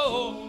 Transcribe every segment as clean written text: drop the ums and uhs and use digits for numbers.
oh.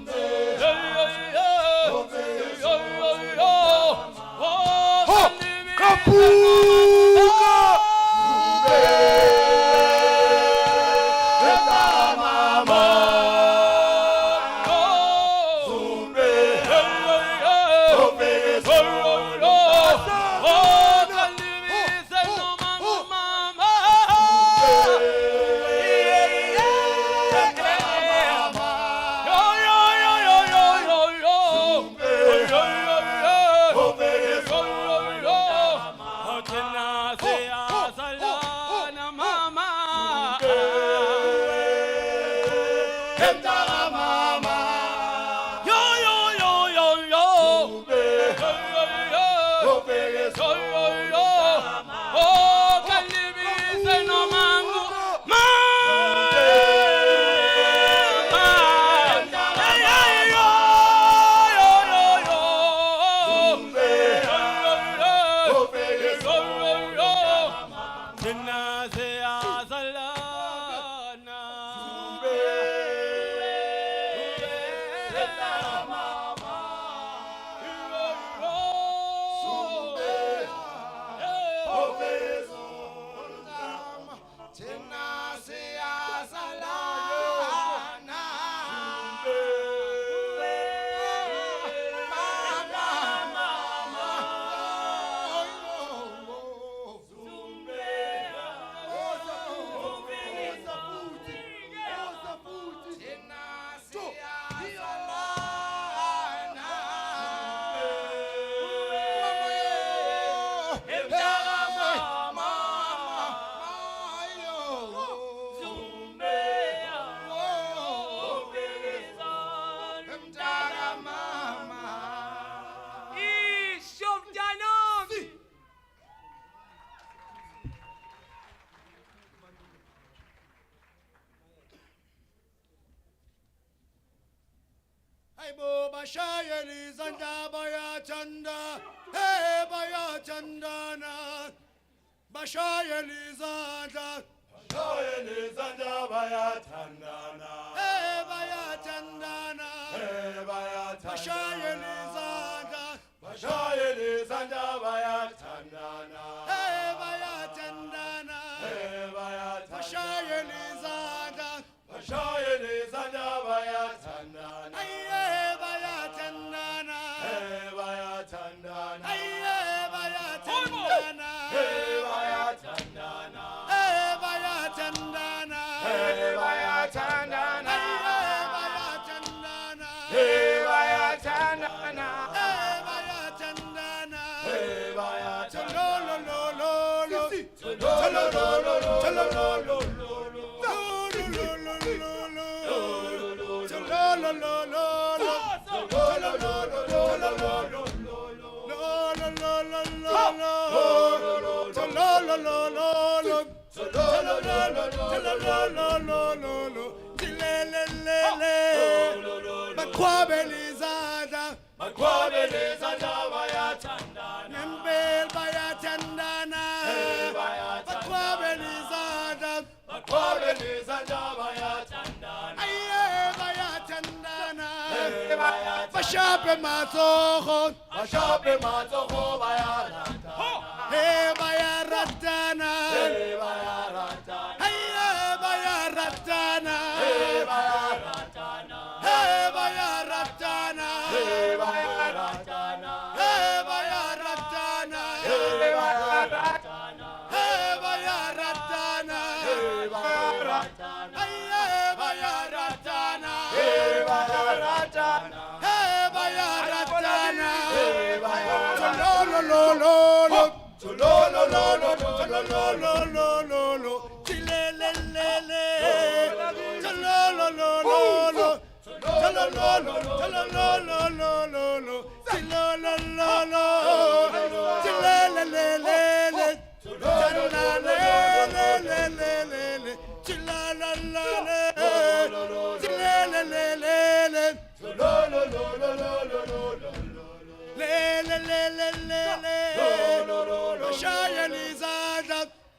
Bashayeli Zanda Bayatanda, hey Bayatandana, Bashayeli Zanda, Bashayeli Zanda Bayatandana, hey Bayatandana, hey Bayatandana, Bashayeli Zanda, Bashayeli Zanda Bayatandana, hey Bayatandana, hey Bayatandana, Bashayeli Zanda, Bashayeli Zanda Bayatandana, hey Bayatandana, hey Bayatandana, hey Bayatandana, hey Bayatandana, hey Bayatandana, hey Bayatandana, hey Bayatandana, hey Bayatandana, hey Bayatandana, hey Bayatandana, Bashape matsogo, Bashape matsogo bayaratana, hey bayaratana, hey bayaratana, hey bayaratana, hey bayaratana, hey bayaratana, hey bayaratana, hey bayaratana, hey bayaratana, hey bayaratana, hey bayaratana, hey bayaratana, hey bayaratana, hey bayaratana, hey bayaratana, lo lo lo lo. lo lo lo lo lo lo lo Lo chilele lele lo lo lo lo lo lo lo lo chilele lele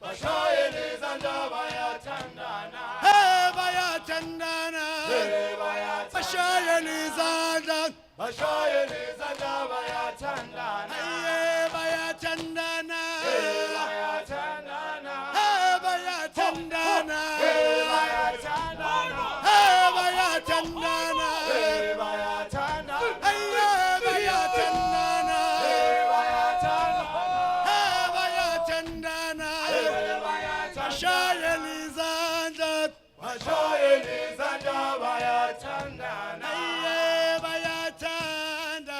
Bashayeli Zanda bayatandana, hey bayatandana hey bayatandana, Bashayeli Zanda Bashayeli Zanda bayatandana, hey bayatandana hey bayatandana, hey bayatandana hey bayatandana, hey bayatandana hey bayatandana, hey bayatandana hey bayatandana, hey bayatandana hey bayatandana, Bashayeli Zanda Bashayeli Zanda bayatandana, hey bayatandana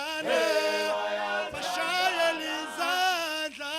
Bashayeli Zanda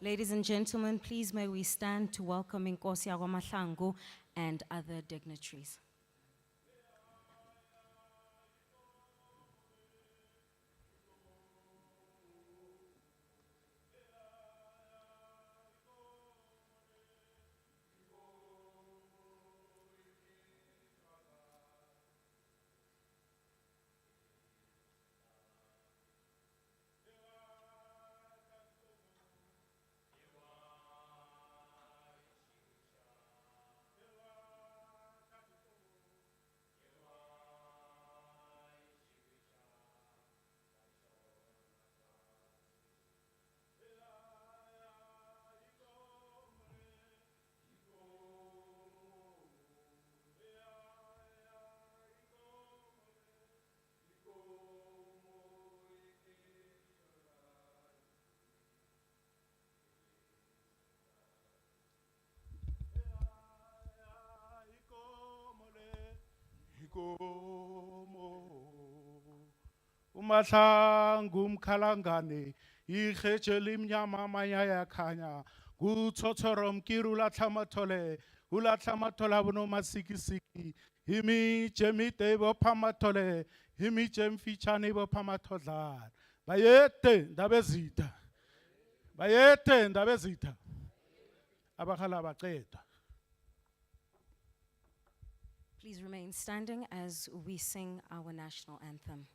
Ladies and gentlemen, please may we stand to welcome Kalushi Mahlangu and other dignitaries. Umahlangu umkhalangane ikhejeli mnyama amanya yakhanya kuthothoro mkiru ulatha mathole abonomasikisiki imitshe emide ibopha amathole imitshe emfitshane ibopha amathodlana bayede ndaba ezitha abakhala baqeda. Please remain standing as we sing our national anthem.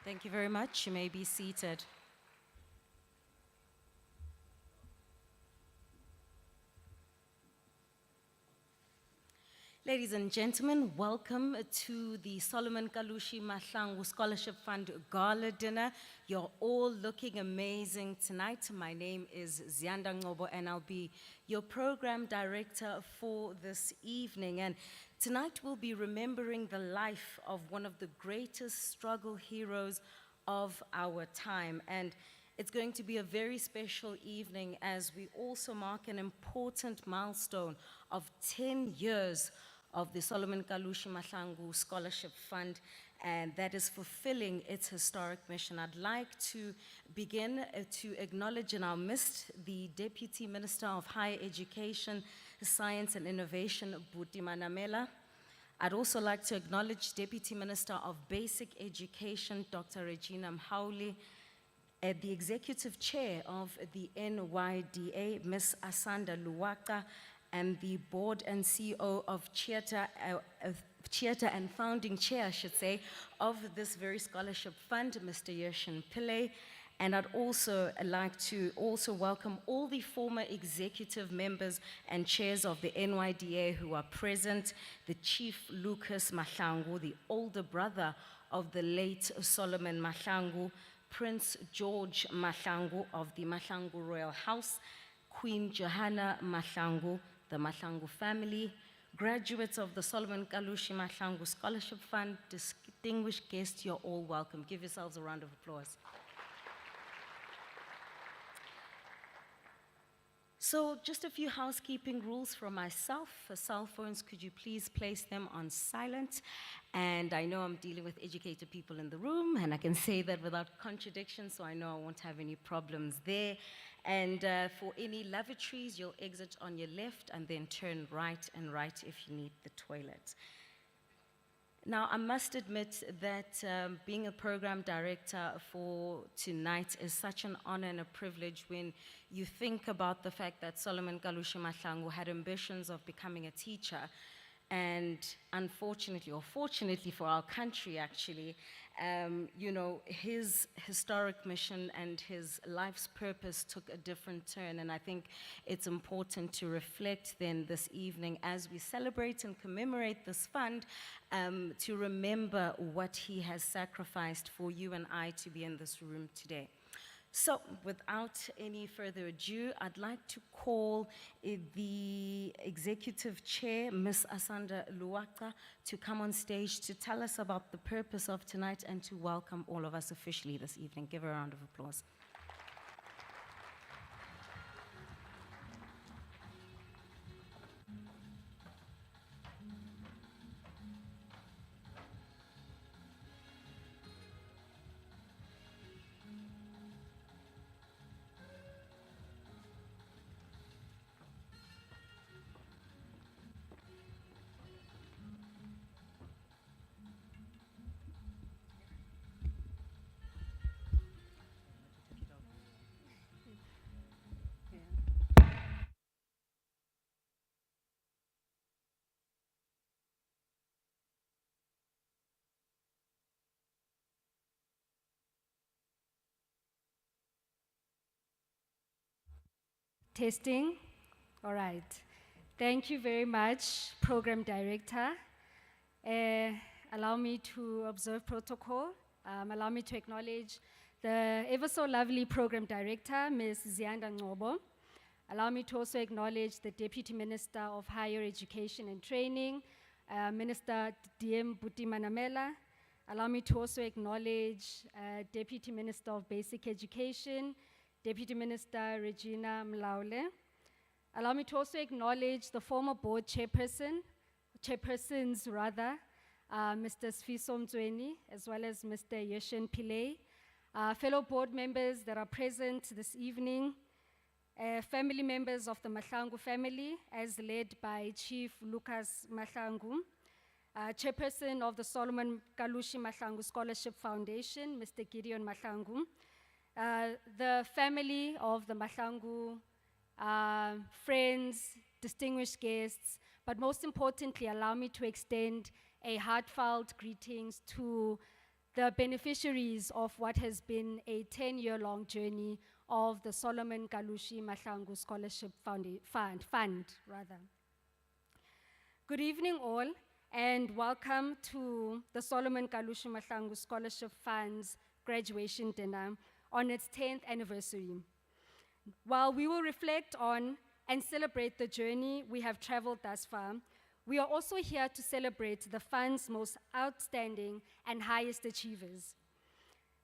Thank you very much. You may be seated. Ladies and gentlemen, welcome to the Solomon Kalushi Mahlangu Scholarship Fund Gala Dinner. You're all looking amazing tonight. My name is Zianda Ngobo and I'll be your program director for this evening. And tonight we'll be remembering the life of one of the greatest struggle heroes of our time. And it's going to be a very special evening as we also mark an important milestone of 10 years of the Solomon Kalushi Mahlangu Scholarship Fund, and that is fulfilling its historic mission. I'd like to begin to acknowledge in our midst the Deputy Minister of Higher Education, Science and Innovation, Buti Manamela. I'd also like to acknowledge Deputy Minister of Basic Education, Dr. Regina Mhauli, the Executive Chair of the NYDA, Ms. Asanda Luwaka, and the Board and CEO of Theatre and Founding Chair, I should say, of this very scholarship fund, Mr. Yershin Pillay, And I'd also like to also welcome all the former executive members and chairs of the NYDA who are present, the Chief Lucas Mahlangu, the older brother of the late Solomon Mahlangu, Prince George Mahlangu of the Mahlangu Royal House, Queen Johanna Mahlangu, the Mahlangu family, graduates of the Solomon Kalushi Mahlangu Scholarship Fund, distinguished guests, you're all welcome. Give yourselves a round of applause. So just a few housekeeping rules from myself. For cell phones, could you please place them on silent? And I know I'm dealing with educated people in the room, and I can say that without contradiction, so I know I won't have any problems there. And for any lavatories, you'll exit on your left and then turn right and right if you need the toilet. Now, I must admit that being a program director for tonight is such an honor and a privilege when you think about the fact that Solomon Kalushi Mahlangu had ambitions of becoming a teacher. And unfortunately, or fortunately for our country actually, you know, his historic mission and his life's purpose took a different turn. And I think it's important to reflect then this evening as we celebrate and commemorate this fund, to remember what he has sacrificed for you and I to be in this room today. So, without any further ado, I'd like to call the Executive Chair, Ms. Asanda Luwaka, to come on stage to tell us about the purpose of tonight and to welcome all of us officially this evening. Give her a round of applause. Testing. All right. Thank you very much, Program Director. Allow me to observe protocol. Allow me to acknowledge the ever so lovely Program Director, Ms. Zianda Ngobo. Allow me to also acknowledge the Deputy Minister of Higher Education and Training, Minister DM Buti Manamela. Allow me to also acknowledge Deputy Minister of Basic Education, Deputy Minister Regina Mlaule. Allow me to also acknowledge the former board chairpersons, Mr. Sfiso Mzweni, as well as Mr. Yeshen Pillay, fellow board members that are present this evening, family members of the Mahlangu family, as led by Chief Lucas Mahlangu, chairperson of the Solomon Kalushi Mahlangu Scholarship Foundation, Mr. Gideon Mahlangu, the family of the Mahlangu, friends, distinguished guests, but most importantly, allow me to extend a heartfelt greetings to the beneficiaries of what has been a 10-year-long journey of the Solomon Kalushi Mahlangu Scholarship Fund. Good evening all, and welcome to the Solomon Kalushi Mahlangu Scholarship Fund's graduation dinner on its 10th anniversary. While we will reflect on and celebrate the journey we have traveled thus far, we are also here to celebrate the fund's most outstanding and highest achievers.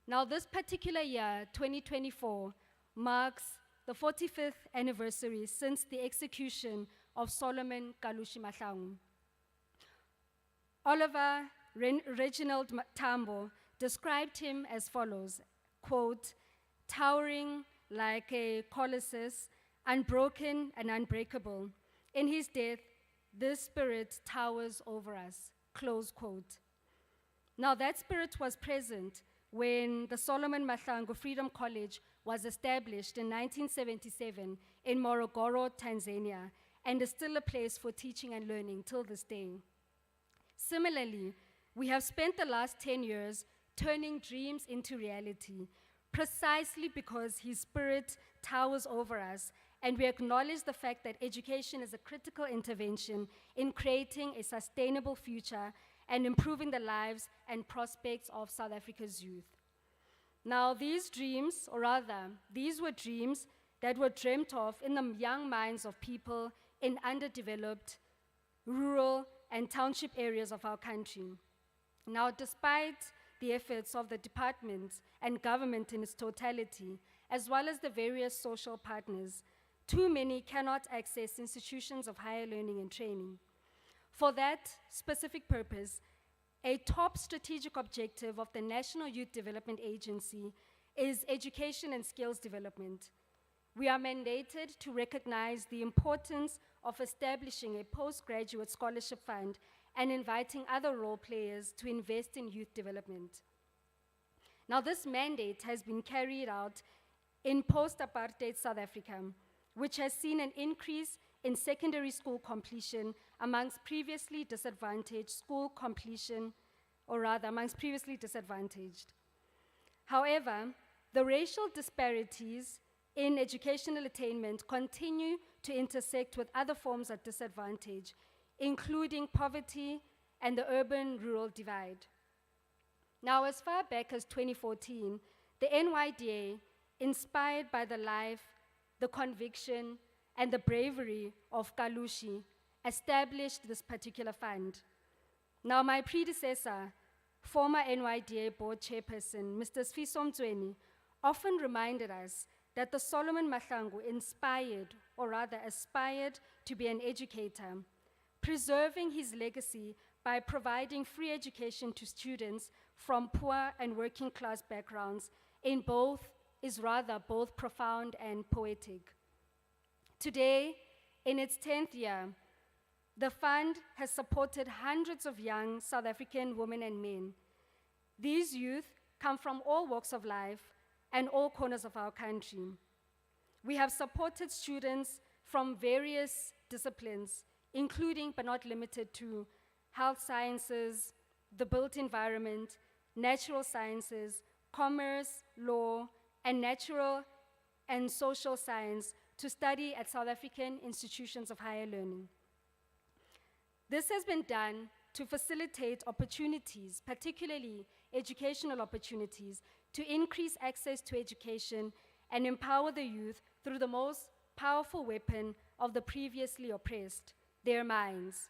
Now, this particular year, 2024, marks the 45th anniversary since the execution of Solomon Kalushi Mahlangu. Oliver Reginald Tambo described him as follows, quote, towering like a colossus, unbroken and unbreakable. In his death, this spirit towers over us, close quote. Now that spirit was present when the Solomon Mahlangu Freedom College was established in 1977 in Morogoro, Tanzania, and is still a place for teaching and learning till this day. Similarly, we have spent the last 10 years turning dreams into reality, precisely because his spirit towers over us, and we acknowledge the fact that education is a critical intervention in creating a sustainable future and improving the lives and prospects of South Africa's youth. Now, these dreams, or rather, these were dreams that were dreamt of in the young minds of people in underdeveloped, rural, and township areas of our country. Now, despite the efforts of the department and government in its totality, as well as the various social partners, too many cannot access institutions of higher learning and training. For that specific purpose, a top strategic objective of the National Youth Development Agency is education and skills development. We are mandated to recognize the importance of establishing a postgraduate scholarship fund and inviting other role players to invest in youth development. Now, this mandate has been carried out in post-apartheid South Africa, which has seen an increase in secondary school completion amongst previously disadvantaged school completion, or rather amongst previously disadvantaged. However, the racial disparities in educational attainment continue to intersect with other forms of disadvantage, including poverty and the urban-rural divide. Now, as far back as 2014, the NYDA, inspired by the life, the conviction, and the bravery of Kalushi, established this particular fund. Now, my predecessor, former NYDA board chairperson, Mr. Sfiso Mtsweni, often reminded us that the Solomon Mahlangu inspired, or rather aspired, to be an educator, preserving his legacy by providing free education to students from poor and working class backgrounds is both profound and poetic. Today, in its 10th year, the fund has supported hundreds of young South African women and men. These youth come from all walks of life and all corners of our country. We have supported students from various disciplines, including but not limited to health sciences, the built environment, natural sciences, commerce, law, and natural and social science to study at South African institutions of higher learning. This has been done to facilitate opportunities, particularly educational opportunities, to increase access to education and empower the youth through the most powerful weapon of the previously oppressed, their minds.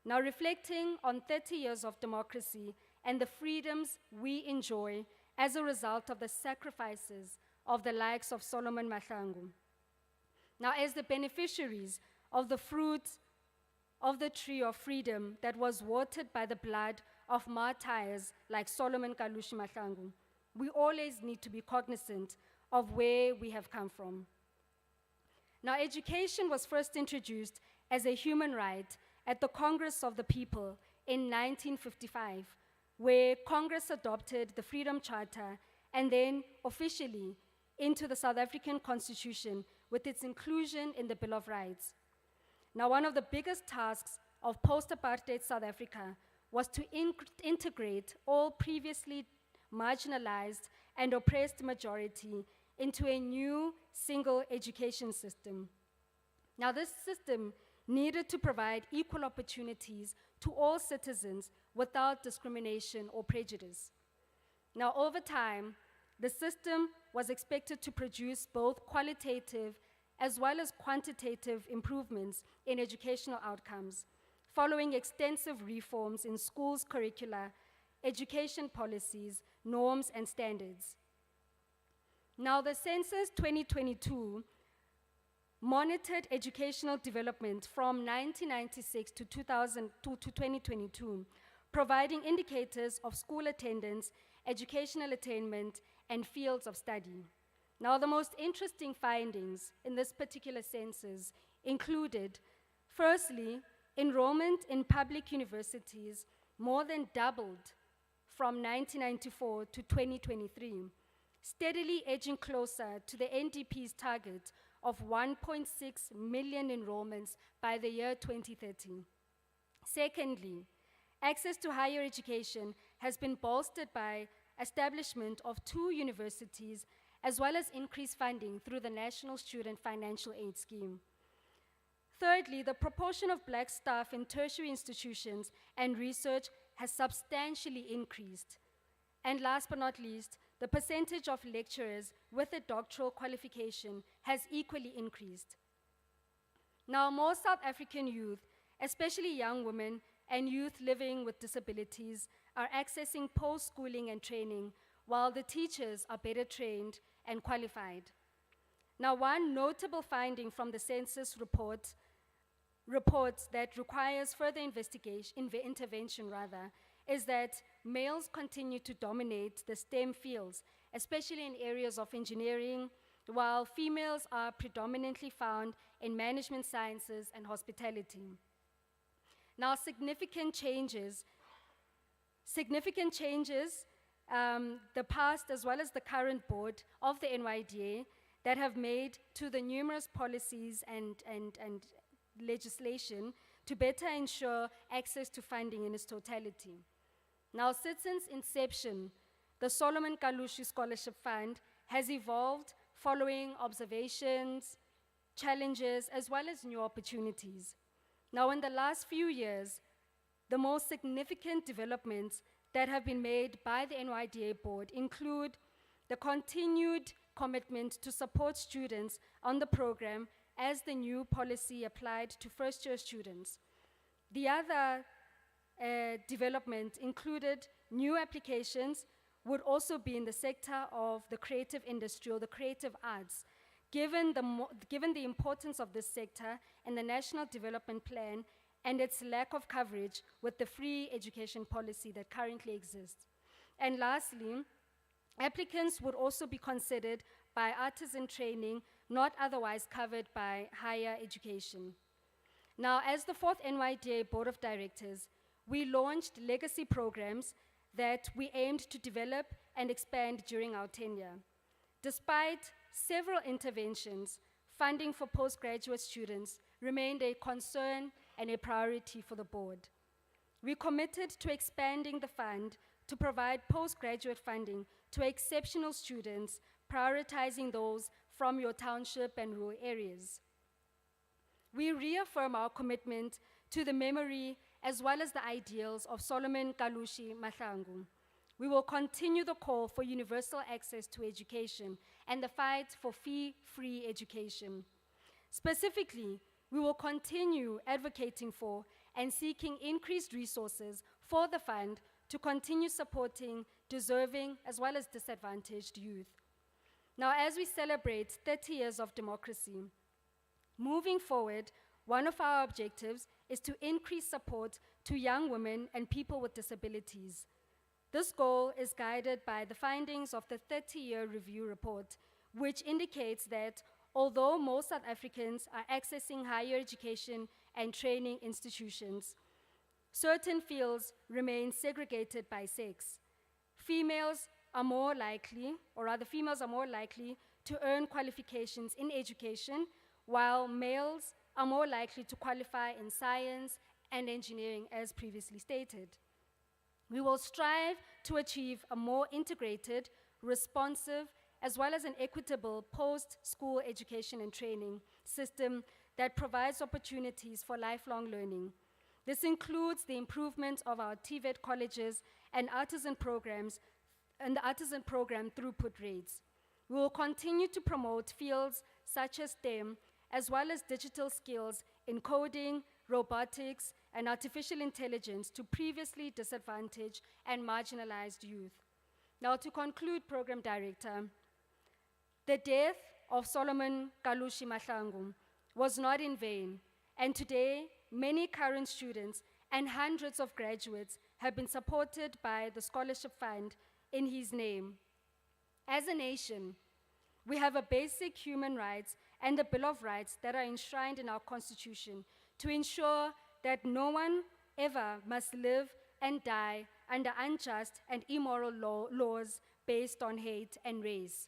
Now, reflecting on 30 years of democracy and the freedoms we enjoy as a result of the sacrifices of the likes of Solomon Mahlangu. Now, as the beneficiaries of the fruit of the tree of freedom that was watered by the blood of martyrs like Solomon Kalushi Mahlangu, we always need to be cognizant of where we have come from. Now, education was first introduced as a human right at the Congress of the People in 1955, where Congress adopted the Freedom Charter and then officially into the South African Constitution with its inclusion in the Bill of Rights. Now, one of the biggest tasks of post-apartheid South Africa was to integrate all previously marginalized and oppressed majority into a new single education system. Now, this system needed to provide equal opportunities to all citizens without discrimination or prejudice. Now, over time, the system was expected to produce both qualitative as well as quantitative improvements in educational outcomes, following extensive reforms in schools' curricula, education policies, norms, and standards. Now, the Census 2022 monitored educational development from 1996 to 2022, providing indicators of school attendance, educational attainment, and fields of study. Now, the most interesting findings in this particular census included, firstly, enrollment in public universities more than doubled from 1994 to 2023, steadily edging closer to the NDP's target of 1.6 million enrollments by the year 2030. Secondly, access to higher education has been bolstered by establishment of 2 universities, as well as increased funding through the National Student Financial Aid Scheme. Thirdly, the proportion of black staff in tertiary institutions and research has substantially increased. And last but not least, the percentage of lecturers with a doctoral qualification has equally increased. Now, more South African youth, especially young women and youth living with disabilities, are accessing post-schooling and training, while the teachers are better trained and qualified. Now, one notable finding from the census reports that requires further intervention, is that males continue to dominate the STEM fields, especially in areas of engineering, while females are predominantly found in management sciences and hospitality. Now, significant changes, the past as well as the current board of the NYDA that have made to the numerous policies and legislation to better ensure access to funding in its totality. Now, since inception, the Solomon Kalushi Scholarship Fund has evolved following observations, challenges, as well as new opportunities. Now, in the last few years, the most significant developments that have been made by the NYDA board include the continued commitment to support students on the program as the new policy applied to first-year students. The other development included new applications would also be in the sector of the creative industry or the creative arts, given the importance of this sector in the National Development Plan and its lack of coverage with the free education policy that currently exists. And lastly, applicants would also be considered by artisan training not otherwise covered by higher education. Now, as the 4th NYDA Board of Directors, we launched legacy programs that we aimed to develop and expand during our tenure. Despite several interventions, funding for postgraduate students remained a concern and a priority for the board. We committed to expanding the fund to provide postgraduate funding to exceptional students, prioritizing those from your township and rural areas. We reaffirm our commitment to the memory as well as the ideals of Solomon Kalushi Mahlangu. We will continue the call for universal access to education and the fight for fee-free education. Specifically, we will continue advocating for and seeking increased resources for the fund to continue supporting deserving as well as disadvantaged youth. Now, as we celebrate 30 years of democracy, moving forward, one of our objectives is to increase support to young women and people with disabilities. This goal is guided by the findings of the 30-year review report, which indicates that although most South Africans are accessing higher education and training institutions, certain fields remain segregated by sex. Females are more likely to earn qualifications in education, while males are more likely to qualify in science and engineering, as previously stated. We will strive to achieve a more integrated, responsive, as well as an equitable post-school education and training system that provides opportunities for lifelong learning. This includes the improvement of our TVET colleges and artisan programs and the artisan program throughput rates. We will continue to promote fields such as STEM, as well as digital skills in coding, robotics, and artificial intelligence to previously disadvantaged and marginalized youth. Now, to conclude, Program Director, the death of Solomon Kalushi Mahlangu was not in vain, and today, many current students and hundreds of graduates have been supported by the Scholarship Fund in his name. As a nation, we have a basic human rights and the Bill of Rights that are enshrined in our Constitution to ensure that no one ever must live and die under unjust and immoral laws based on hate and race.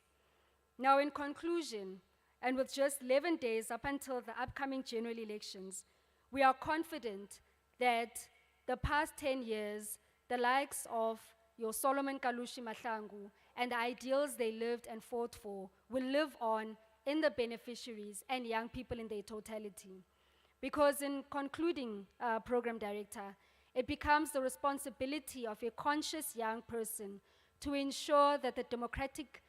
Now, in conclusion, and with just 11 days up until the upcoming general elections, we are confident that the past 10 years, the likes of your Solomon Kalushi Mahlangu, and the ideals they lived and fought for will live on in the beneficiaries and young people in their totality. Because in concluding, Program Director, it becomes the responsibility of a conscious young person to ensure that the democratic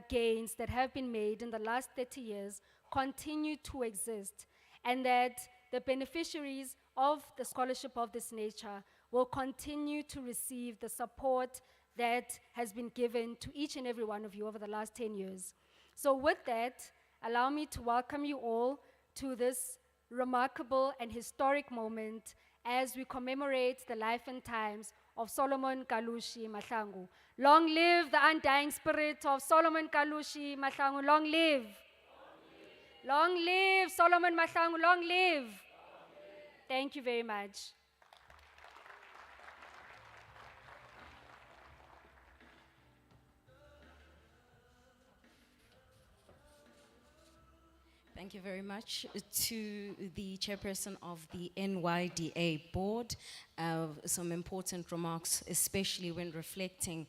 gains that have been made in the last 30 years continue to exist, and that the beneficiaries of the scholarship of this nature will continue to receive the support that has been given to each and every one of you over the last 10 years. So with that, allow me to welcome you all to this remarkable and historic moment as we commemorate the life and times of Solomon Kalushi Mahlangu. Long live the undying spirit of Solomon Kalushi Mahlangu. Long live. Long live Solomon Mahlangu. Long live. Thank you very much. Thank you very much to the chairperson of the NYDA board. Some important remarks, especially when reflecting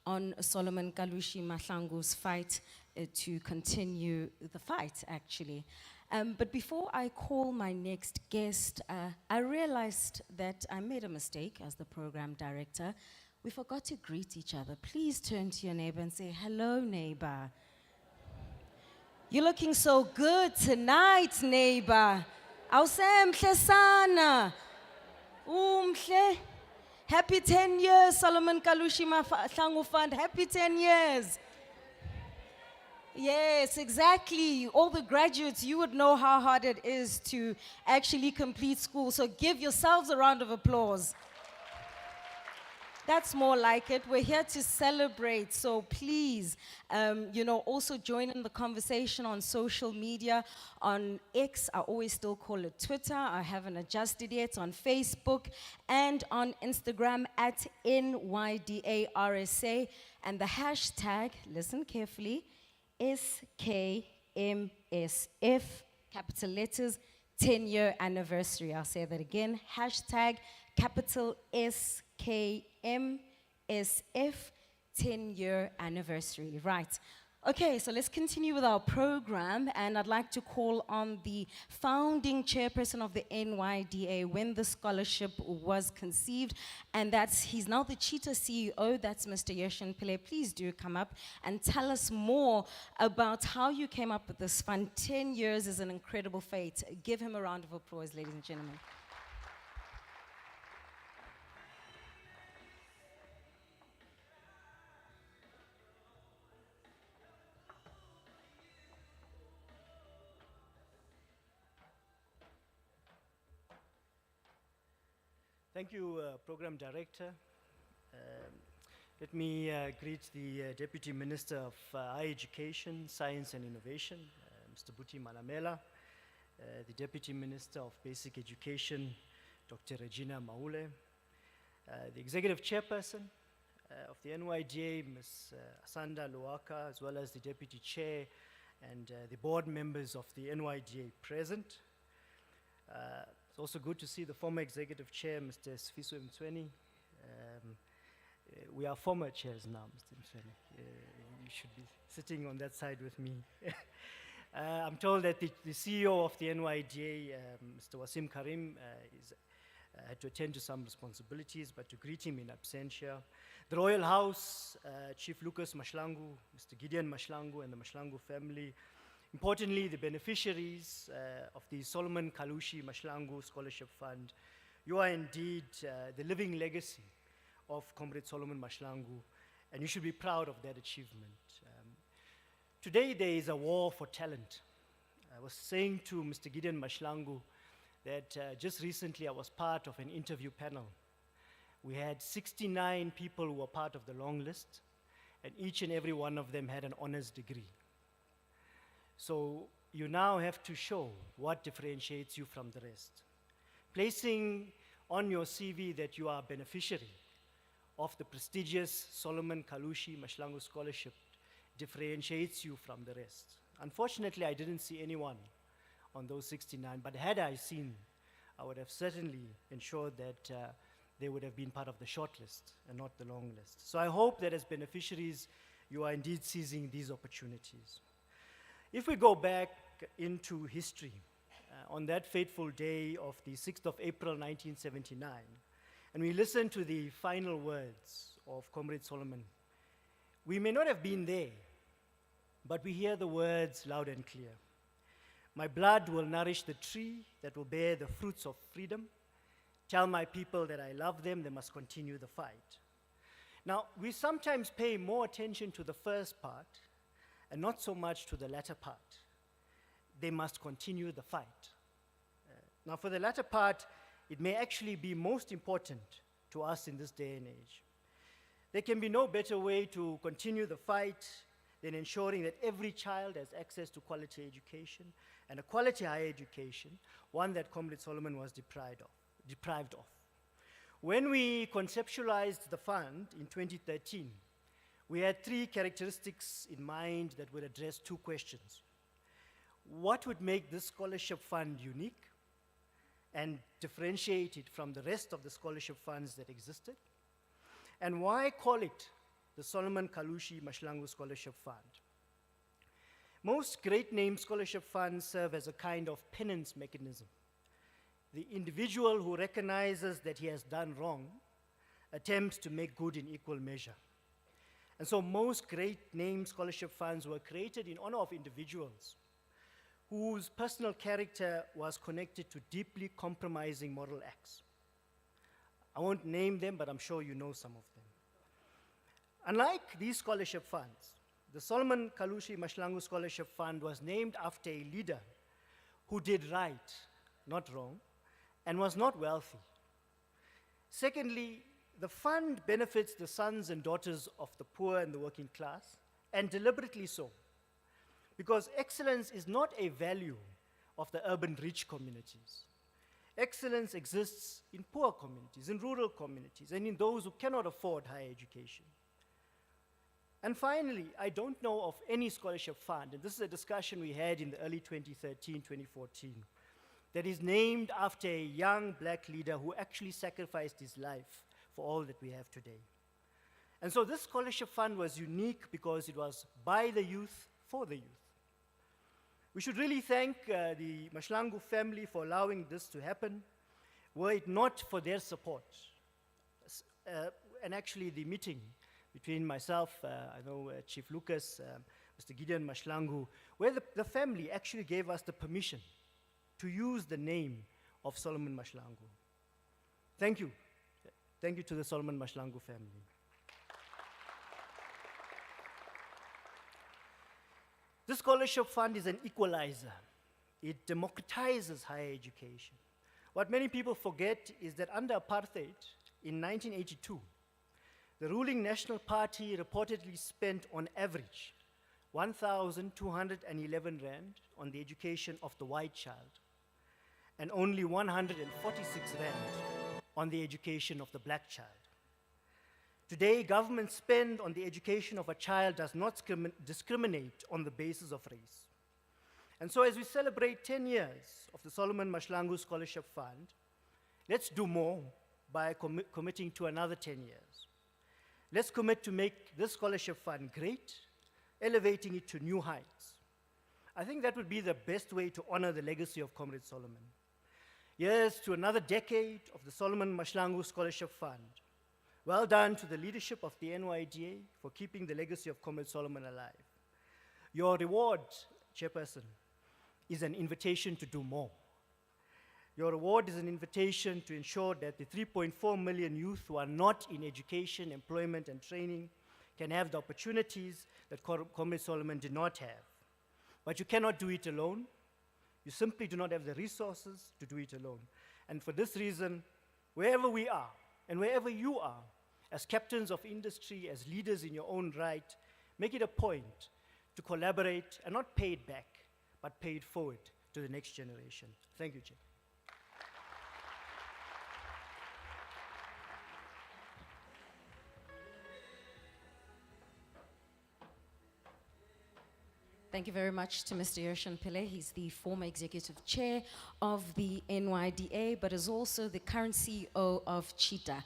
on Solomon Kalushi Mahlangu's fight to continue the fight, actually. But before I call my next guest, I realized that I made a mistake as the program director. We forgot to greet each other. Please turn to your neighbor and say, hello, neighbor. You're looking so good tonight, neighbor. Awusemhle sana. Umhle. Happy 10 years, Solomon Kalushi Mahlangu Fund. Happy 10 years. Yes, exactly. All the graduates, you would know how hard it is to actually complete school. So give yourselves a round of applause. That's more like it. We're here to celebrate. So please, also join in the conversation on social media. On X, I always still call it Twitter. I haven't adjusted yet. On Facebook and on Instagram at NYDARSA. And the hashtag, listen carefully, SKMSF, capital letters, 10-year anniversary. I'll say that again. Hashtag capital SKMSF, 10-year anniversary. Right. Okay, so let's continue with our program, and I'd like to call on the founding chairperson of the NYDA when the scholarship was conceived, and he's now the Cheetah CEO, that's Mr. Yeshin Pillay. Please do come up and tell us more about how you came up with this fund. 10 years is an incredible feat. Give him a round of applause, ladies and gentlemen. Thank you, Program Director. Let me greet the Deputy Minister of Higher Education, Science and Innovation, Mr. Buti Malamela, the Deputy Minister of Basic Education, Dr. Regina Maule, the Executive Chairperson of the NYDA, Ms. Asanda Luaka, as well as the Deputy Chair and the board members of the NYDA present. It's also good to see the former executive chair, Mr. Sifiso Mtsweni. We are former chairs now, Mr. Mtsweni. You should be sitting on that side with me. I'm told that the CEO of the NYDA, Mr. Wasim Karim, had to attend to some responsibilities, but to greet him in absentia. The Royal House, Chief Lucas Mahlangu, Mr. Gideon Mahlangu, and the Mahlangu family. Importantly, the beneficiaries of the Solomon Kalushi Mahlangu Scholarship Fund. You are indeed the living legacy of Comrade Solomon Mahlangu, and you should be proud of that achievement. Today, there is a war for talent. I was saying to Mr. Gideon Mahlangu that just recently I was part of an interview panel. We had 69 people who were part of the long list, and each and every one of them had an honors degree. So you now have to show what differentiates you from the rest. Placing on your CV that you are a beneficiary of the prestigious Solomon Kalushi Mahlangu Scholarship differentiates you from the rest. Unfortunately, I didn't see anyone on those 69, but had I seen, I would have certainly ensured that they would have been part of the short list and not the long list. So I hope that as beneficiaries, you are indeed seizing these opportunities. If we go back into history, on that fateful day of the 6th of April 1979, and we listen to the final words of Comrade Solomon, we may not have been there, but we hear the words loud and clear. My blood will nourish the tree that will bear the fruits of freedom. Tell my people that I love them, they must continue the fight. Now, we sometimes pay more attention to the first part and not so much to the latter part. They must continue the fight. Now, for the latter part, it may actually be most important to us in this day and age. There can be no better way to continue the fight than ensuring that every child has access to quality education, and a quality higher education, one that Comrade Solomon was deprived of. When we conceptualized the fund in 2013, we had three characteristics in mind that would address two questions. What would make this scholarship fund unique and differentiate it from the rest of the scholarship funds that existed? And why call it the Solomon Kalushi Mahlangu Scholarship Fund? Most great name scholarship funds serve as a kind of penance mechanism. The individual who recognizes that he has done wrong attempts to make good in equal measure. And so most great name scholarship funds were created in honor of individuals whose personal character was connected to deeply compromising moral acts. I won't name them, but I'm sure you know some of them. Unlike these scholarship funds, the Solomon Kalushi Mahlangu Scholarship Fund was named after a leader who did right, not wrong, and was not wealthy. Secondly, the fund benefits the sons and daughters of the poor and the working class, and deliberately so, because excellence is not a value of the urban rich communities. Excellence exists in poor communities, in rural communities, and in those who cannot afford higher education. And finally, I don't know of any scholarship fund, and this is a discussion we had in the early 2013, 2014, that is named after a young black leader who actually sacrificed his life for all that we have today. And so this scholarship fund was unique because it was by the youth, for the youth. We should really thank the Mahlangu family for allowing this to happen. Were it not for their support, and actually the meeting between myself, I know Chief Lucas, Mr. Gideon Mahlangu, where the family actually gave us the permission to use the name of Solomon Mahlangu. Thank you. Thank you to the Solomon Mahlangu family. This scholarship fund is an equalizer. It democratizes higher education. What many people forget is that under apartheid in 1982, the ruling National Party reportedly spent on average 1,211 rand on the education of the white child, and only 146 rand on the education of the black child. Today, government spend on the education of a child does not discriminate on the basis of race. And so as we celebrate 10 years of the Solomon Mahlangu Scholarship Fund, let's do more by committing to another 10 years. Let's commit to make this scholarship fund great, elevating it to new heights. I think that would be the best way to honor the legacy of Comrade Solomon. Here's to another decade of the Solomon Mahlangu Scholarship Fund. Well done to the leadership of the NYDA for keeping the legacy of Comrade Solomon alive. Your reward, Chairperson, is an invitation to do more. Your reward is an invitation to ensure that the 3.4 million youth who are not in education, employment, and training can have the opportunities that Comrade Solomon did not have. But you cannot do it alone. You simply do not have the resources to do it alone. And for this reason, wherever we are, and wherever you are, as captains of industry, as leaders in your own right, make it a point to collaborate and not pay it back, but pay it forward to the next generation. Thank you, Chair. Thank you very much to Mr. Yoshan Pillay. He's the former executive chair of the NYDA, but is also the current CEO of Cheetah.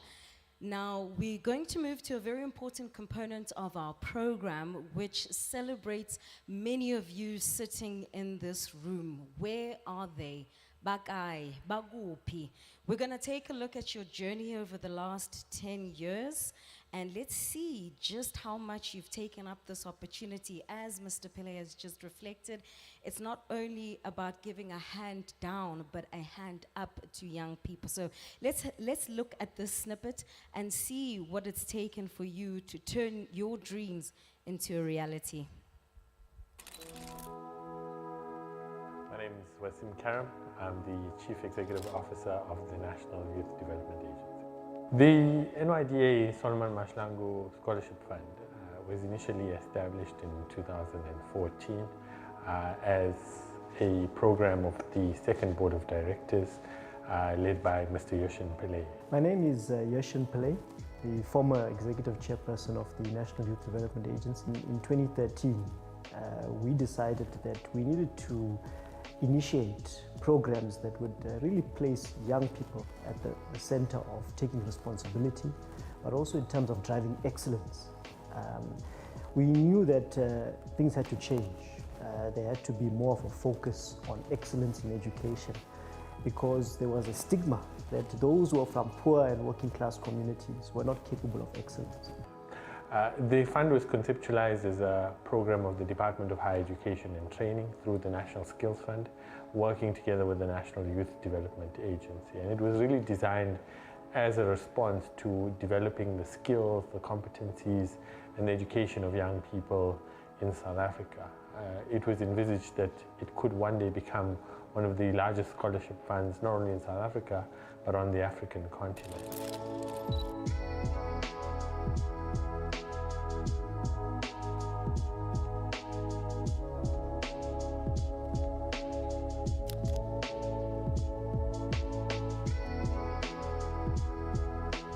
Now, we're going to move to a very important component of our program, which celebrates many of you sitting in this room. Where are they? Bakai, Bagupi. We're going to take a look at your journey over the last 10 years, and let's see just how much you've taken up this opportunity. As Mr. Pillay has just reflected, it's not only about giving a hand down, but a hand up to young people. So let's look at this snippet and see what it's taken for you to turn your dreams into a reality. My name is Wasim Karam. I'm the Chief Executive Officer of the National Youth Development Agency. The NYDA Solomon Mahlangu Scholarship Fund was initially established in 2014 as a program of the second board of directors led by Mr. Yoshan Pillay. My name is Yoshan Pillay, the former executive chairperson of the National Youth Development Agency. In 2013, we decided that we needed to initiate programs that would really place young people at the center of taking responsibility, but also in terms of driving excellence. We knew that things had to change. There had to be more of a focus on excellence in education, because there was a stigma that those who are from poor and working class communities were not capable of excellence. The fund was conceptualized as a program of the Department of Higher Education and Training through the National Skills Fund, working together with the National Youth Development Agency. And it was really designed as a response to developing the skills, the competencies, and the education of young people in South Africa. It was envisaged that it could one day become one of the largest scholarship funds, not only in South Africa, but on the African continent.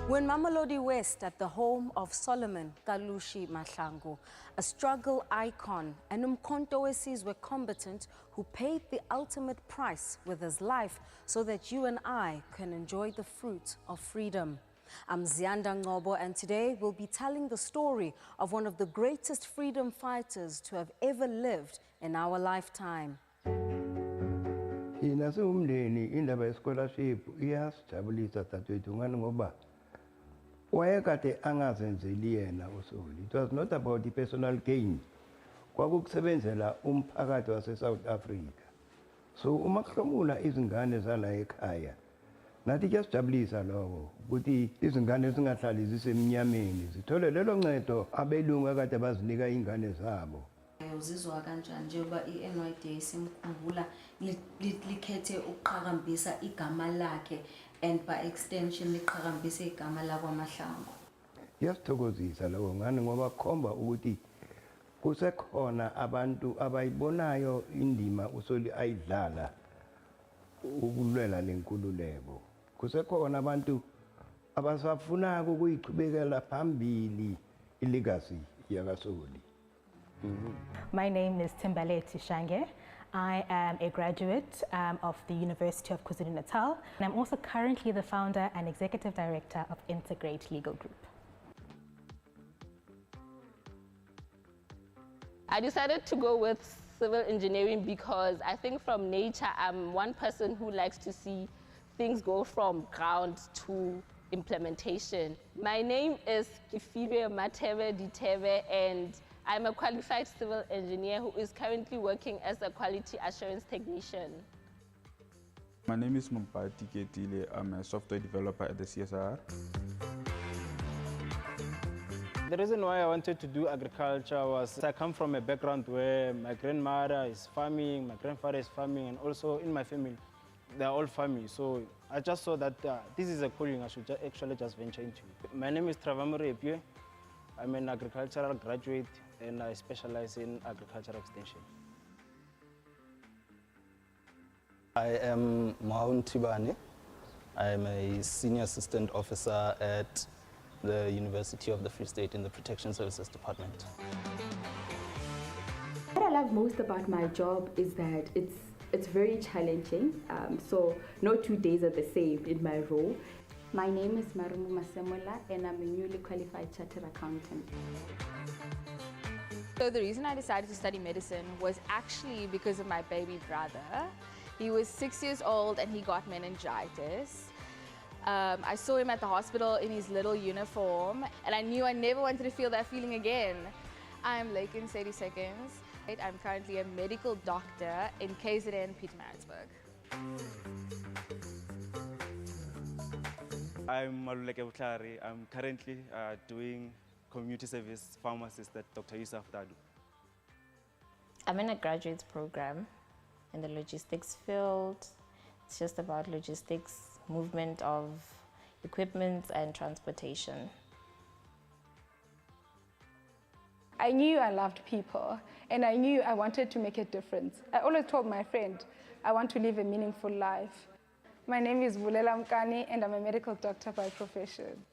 We're in Mamelodi West at the home of Solomon Kalushi Mahlangu, a struggle icon, an umkhonto wesizwe combatant who paid the ultimate price with his life so that you and I can enjoy the fruit of freedom. I'm Zyanda Ngobo, and today we'll be telling the story of one of the greatest freedom fighters to have ever lived in our lifetime. Thina siwumndeni indaba ye-scholarship iyasijabulisa dadewethu ngani ngoba wayekade angazenzeli yena uSoli. It was not about the personal gain. Kwakukusebenzela umphakathi wase-South Africa. So uma kuhlomula izingane zala ekhaya, nathi kuyasijabulisa lokho ukuthi izingane zingahlali zisemnyameni, zithole lelo ncedo abelungu akade bazinika ingane zabo. Uzizwa kanjani njengoba i-NYDA simkhumbula likhethe ukuqhakambisa igama lakhe and by extension liqhakambisa igama lakwaMahlangu? Yasithokozisa lokho ngani ngoba kukhomba ukuthi kusekhona abantu abayibonayo indima uSoli ayidlala ukulwela lenkululeko. Kusekhona abantu abasafuna ukuyichubekela phambili ilegacy yakaSoli. My name is Timbale Tishange. I am a graduate of the University of KwaZulu-Natal, and I'm also currently the founder and executive director of Integrate Legal Group. I decided to go with civil engineering because I think from nature I'm one person who likes to see things go from ground to implementation. My name is Kifibe Mateve Diteve, and I'm a qualified civil engineer who is currently working as a quality assurance technician. My name is Mumpati Ketile. I'm a software developer at the CSR. The reason why I wanted to do agriculture was I come from a background where my grandmother is farming, my grandfather is farming, and also in my family, they're all farming. So I just saw that this is a calling I should actually just venture into. My name is Travamure Epie. I'm an agricultural graduate and I specialize in agricultural extension. I am Maun Tibani. I am a senior assistant officer at the University of the Free State in the Protection Services Department. What I love love most about my job is that it's very challenging. So no 2 days are the same in my role. My name is Marumu Masemola and I'm a newly qualified chartered accountant. So the reason I decided to study medicine was actually because of my baby brother. He was 6 years old and he got meningitis. I saw him at the hospital in his little uniform and I knew I never wanted to feel that feeling again. I'm Lakin 30 Seconds. I'm currently a medical doctor in KZN, Pietermaritzburg. I'm Maluleke Butlari. I'm currently doing community service pharmacist at Dr. Yusuf Dadu. I'm in a graduate program in the logistics field. It's just about logistics, movement of equipment and transportation. I knew I loved people and I knew I wanted to make a difference. I always told my friend, I want to live a meaningful life. My name is Vulela Mkani and I'm a medical doctor by profession.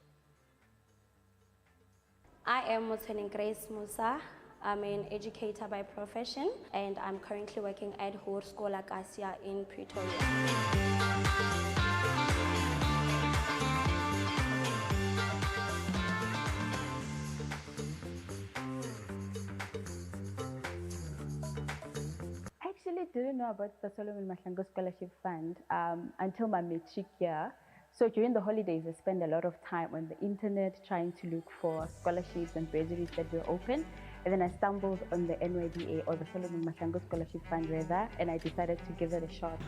I am Mutsening Grace Musa. I'm an educator by profession and I'm currently working at Hoërskool Acacia in Pretoria. I actually didn't know about the Solomon Mahlangu Scholarship Fund until my matric year. So during the holidays, I spent a lot of time on the internet trying to look for scholarships and bursaries that were open. And then I stumbled on the NYDA, or the Solomon Mahlangu Scholarship Fund rather, and I decided to give it a shot.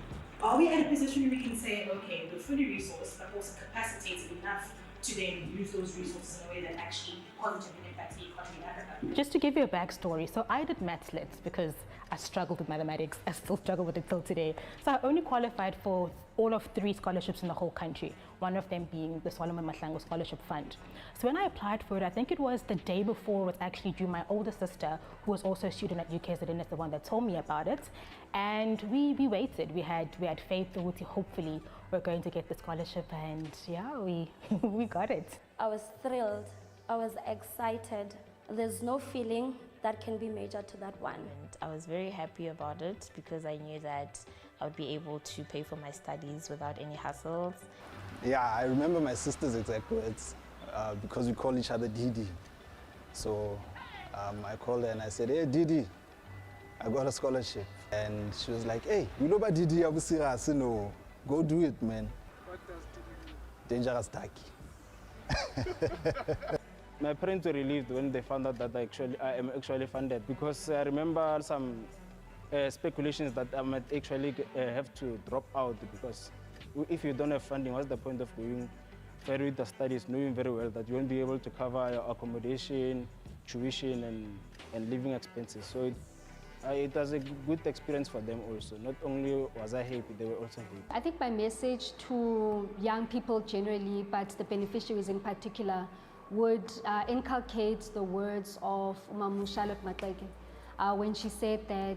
Are we at a position where we can say, okay, we're fully resourced, but also capacitated enough to then use those resources in a way that actually positively impacts the economy in Africa? Just to give you a backstory, so I did maths lit because I struggled with mathematics. I still struggle with it till today. So I only qualified for all of 3 scholarships in the whole country, one of them being the Solomon Mahlangu Scholarship Fund. So when I applied for it, I think it was the day before it was actually due. My older sister, who was also a student at UKZN, is the one that told me about it. And we waited. We had faith that hopefully we're going to get the scholarship, and yeah, we got it. I was thrilled. I was excited. There's no feeling that can be measured to that one. And I was very happy about it because I knew that I would be able to pay for my studies without any hassles. Yeah, I remember my sister's exact words because we call each other Didi. So I called her and I said, hey Didi, I got a scholarship. And she was like, hey, you know about Didi, no, go do it, man. What does Didi mean? Dangerous Taki. My parents were relieved when they found out that I am actually funded, because I remember some speculations that I might actually have to drop out, because if you don't have funding, what's the point of going further with the studies, knowing very well that you won't be able to cover your accommodation, tuition, and living expenses. So it was a good experience for them also. Not only was I happy, they were also happy. I think my message to young people generally, but the beneficiaries in particular, would inculcate the words of Umamu Charlotte Maxeke when she said that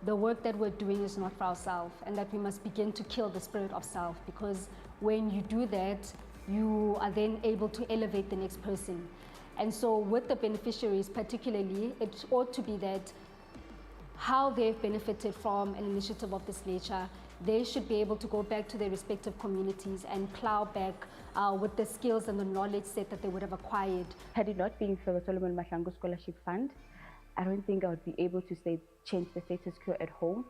the work that we're doing is not for ourselves and that we must begin to kill the spirit of self, because when you do that, you are then able to elevate the next person. And so with the beneficiaries particularly, it ought to be that how they've benefited from an initiative of this nature, they should be able to go back to their respective communities and plow back with the skills and the knowledge set that they would have acquired. Had it not been for the Solomon Mahlangu Scholarship Fund, I don't think I would be able to change the status quo at home.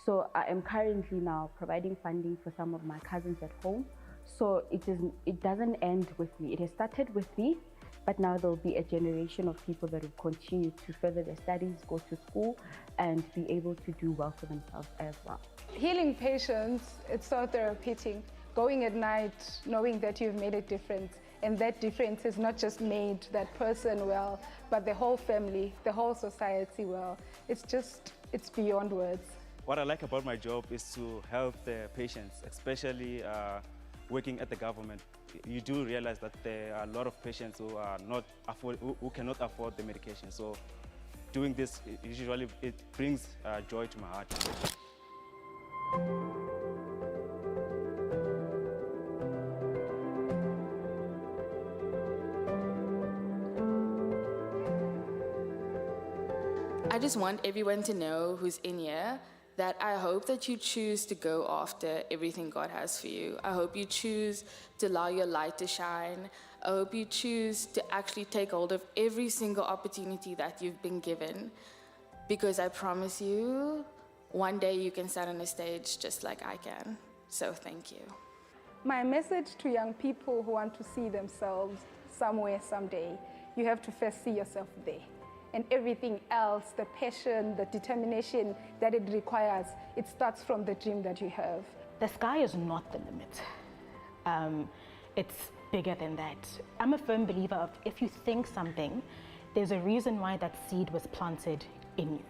So I am currently now providing funding for some of my cousins at home. So it doesn't end with me. It has started with me, but now there will be a generation of people that will continue to further their studies, go to school, and be able to do well for themselves as well. Healing patients, it's so therapeutic. Going at night, knowing that you've made a difference, and that difference has not just made that person well, but the whole family, the whole society well. It's beyond words. What I like about my job is to help the patients, especially working at the government. You do realize that there are a lot of patients who cannot afford the medication. So doing this, usually it brings joy to my heart. I just want everyone to know who's in here that I hope that you choose to go after everything God has for you. I hope you choose to allow your light to shine. I hope you choose to actually take hold of every single opportunity that you've been given. Because I promise you, one day you can stand on a stage just like I can. So thank you. My message to young people who want to see themselves somewhere someday, you have to first see yourself there. And everything else, the passion, the determination that it requires, it starts from the dream that you have. The sky is not the limit. It's bigger than that. I'm a firm believer of if you think something, there's a reason why that seed was planted in you.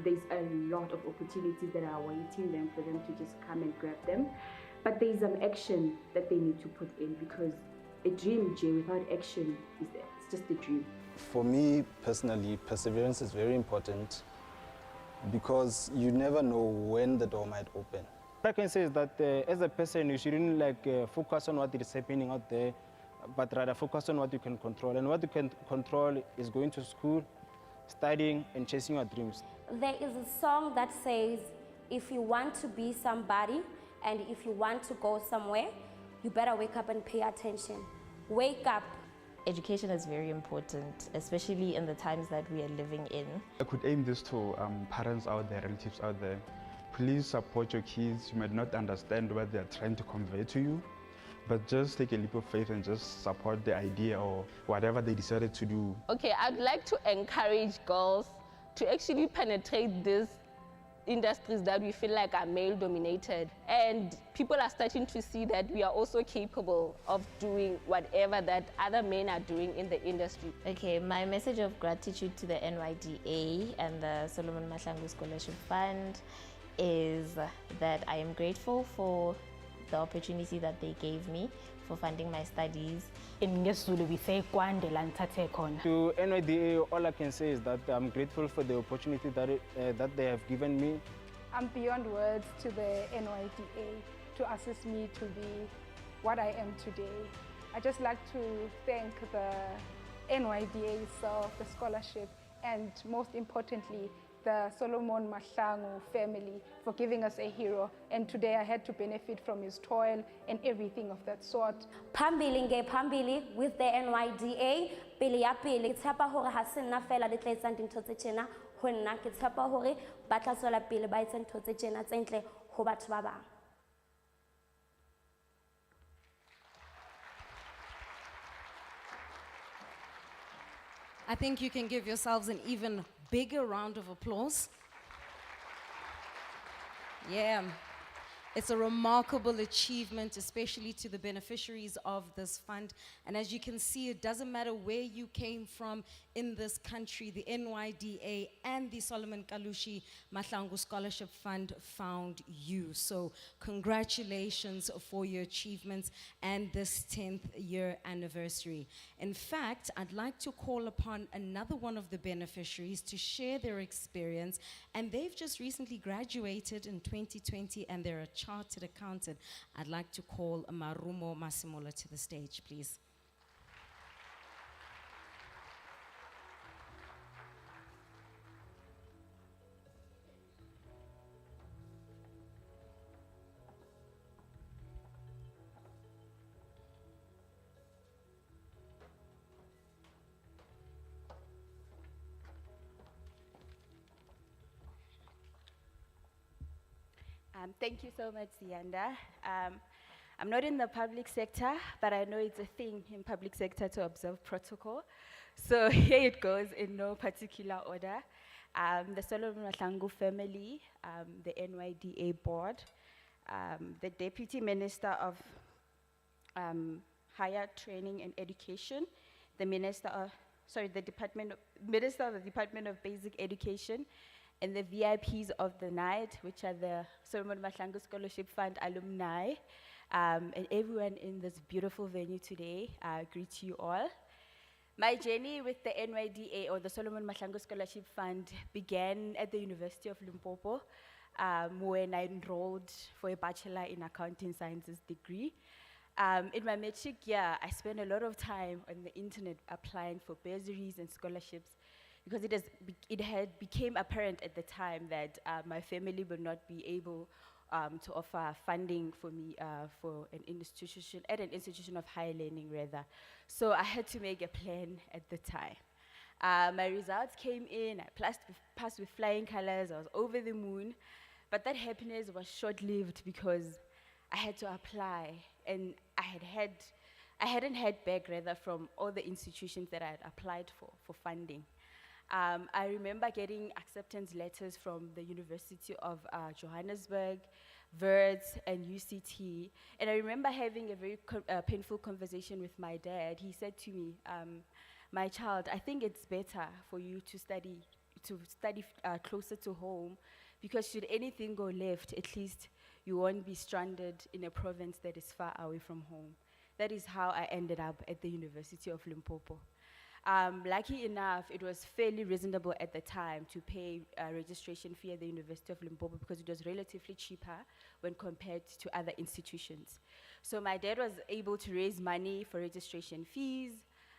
There's a lot of opportunities that are awaiting them for them to just come and grab them. But there's an action that they need to put in, because a dream, Jay, without action, it's just a dream. For me personally, perseverance is very important because you never know when the door might open. What I can say is that as a person, you shouldn't focus on what is happening out there, but rather focus on what you can control. And what you can control is going to school, studying, and chasing your dreams. There is a song that says, if you want to be somebody and if you want to go somewhere, you better wake up and pay attention. Wake up. Education is very important, especially in the times that we are living in. I could aim this to parents out there, relatives out there. Please support your kids. You might not understand what they're trying to convey to you, but just take a leap of faith and just support the idea or whatever they decided to do. Okay, I'd like to encourage girls to actually penetrate these industries that we feel like are male-dominated. And people are starting to see that we are also capable of doing whatever that other men are doing in the industry. Okay, my message of gratitude to the NYDA and the Solomon Mahlangu Scholarship Fund is that I am grateful for the opportunity that they gave me for funding my studies. In Ngesulu, we say kwande lanthathe khona. To NYDA, all I can say is that I'm grateful for the opportunity that they have given me. I'm beyond words to the NYDA to assist me to be what I am today. I just like to thank the NYDA itself, the scholarship, and most importantly, the Solomon Mahlangu family for giving us a hero. And today I had to benefit from his toil and everything of that sort. Phambili nge phambili with the NYDA, pele ya pele. Ke tshepa hore ha se nna fela le tla etsang dintho tse tjena ho nna, ke tshepa hore ba tla tswela pele ba etsa ntho tse tjena tse ntle ho batho ba bang. I think you can give yourselves an even bigger round of applause. Yeah. It's a remarkable achievement, especially to the beneficiaries of this fund. And as you can see, it doesn't matter where you came from in this country, the NYDA and the Solomon Kalushi Mahlangu Scholarship Fund found you. So congratulations for your achievements and this 10th year anniversary. In fact, I'd like to call upon another one of the beneficiaries to share their experience. And they've just recently graduated in 2020 and they're a chartered accountant. I'd like to call Marumo Masimola to the stage, please. Thank you so much, Zianda. I'm not in the public sector, but I know it's a thing in public sector to observe protocol. So here it goes in no particular order. The Solomon Mahlangu family, the NYDA board, the Deputy Minister of Higher Training and Education, the Minister of the Department of Basic Education, and the VIPs of the night, which are the Solomon Mahlangu Scholarship Fund alumni, and everyone in this beautiful venue today, I greet you all. My journey with the NYDA, or the Solomon Mahlangu Scholarship Fund, began at the University of Limpopo when I enrolled for a Bachelor in Accounting Sciences degree. In my matric year, I spent a lot of time on the internet applying for bursaries and scholarships because it had became apparent at the time that my family would not be able to offer funding for me for an institution, at an institution of higher learning rather. So I had to make a plan at the time. My results came in, I passed with flying colors, I was over the moon, but that happiness was short-lived because I had to apply, and I hadn't heard back rather from all the institutions that I had applied for funding. I remember getting acceptance letters from the University of Johannesburg, Wits, and UCT. And I remember having a very painful conversation with my dad. He said to me, my child, I think it's better for you to study closer to home, because should anything go left, at least you won't be stranded in a province that is far away from home. That is how I ended up at the University of Limpopo. Lucky enough, it was fairly reasonable at the time to pay a registration fee at the University of Limpopo because it was relatively cheaper when compared to other institutions. So my dad was able to raise money for registration fees.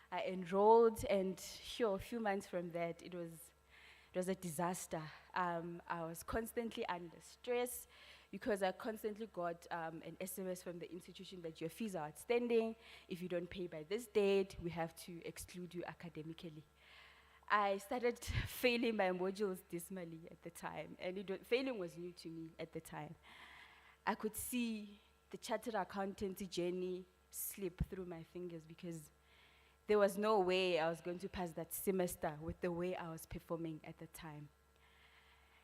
I enrolled, and sure, a few months from that, it was a disaster. I was constantly under stress because I constantly got an SMS from the institution that your fees are outstanding. If you don't pay by this date, we have to exclude you academically. I started failing my modules dismally at the time, and failing was new to me at the time. I could see the chartered accountancy journey slip through my fingers because there was no way I was going to pass that semester with the way I was performing at the time.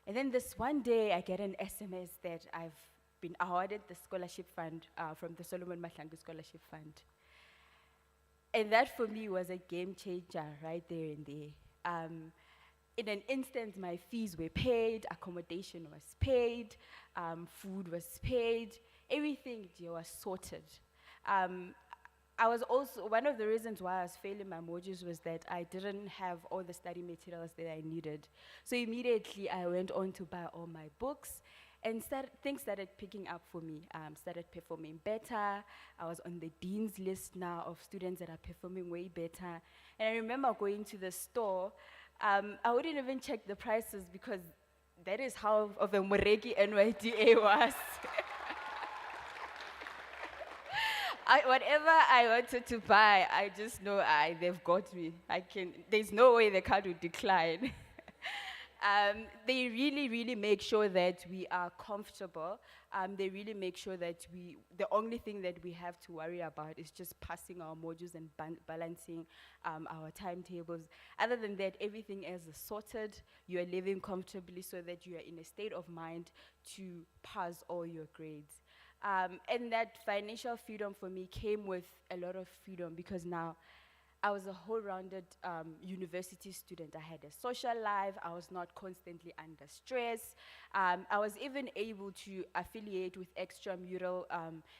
And then this one day, I get an SMS that I've been awarded the scholarship fund from the Solomon Mahlangu Scholarship Fund. And that for me was a game changer right there and there. In an instant, my fees were paid, accommodation was paid, food was paid, everything was sorted. I was also, one of the reasons why I was failing my modules was that I didn't have all the study materials that I needed. So immediately I went on to buy all my books, and things started picking up for me. Started performing better. I was on the dean's list now of students that are performing way better. And I remember going to the store. I wouldn't even check the prices because that is how of a Moreki NYDA was. Whatever I wanted to buy, I just know they've got me. There's no way the card would decline. They really, really make sure that we are comfortable. They really make sure that the only thing that we have to worry about is just passing our modules and balancing our timetables. Other than that, everything else is sorted. You are living comfortably so that you are in a state of mind to pass all your grades. And that financial freedom for me came with a lot of freedom because now I was a whole-rounded university student. I had a social life. I was not constantly under stress. I was even able to affiliate with extramural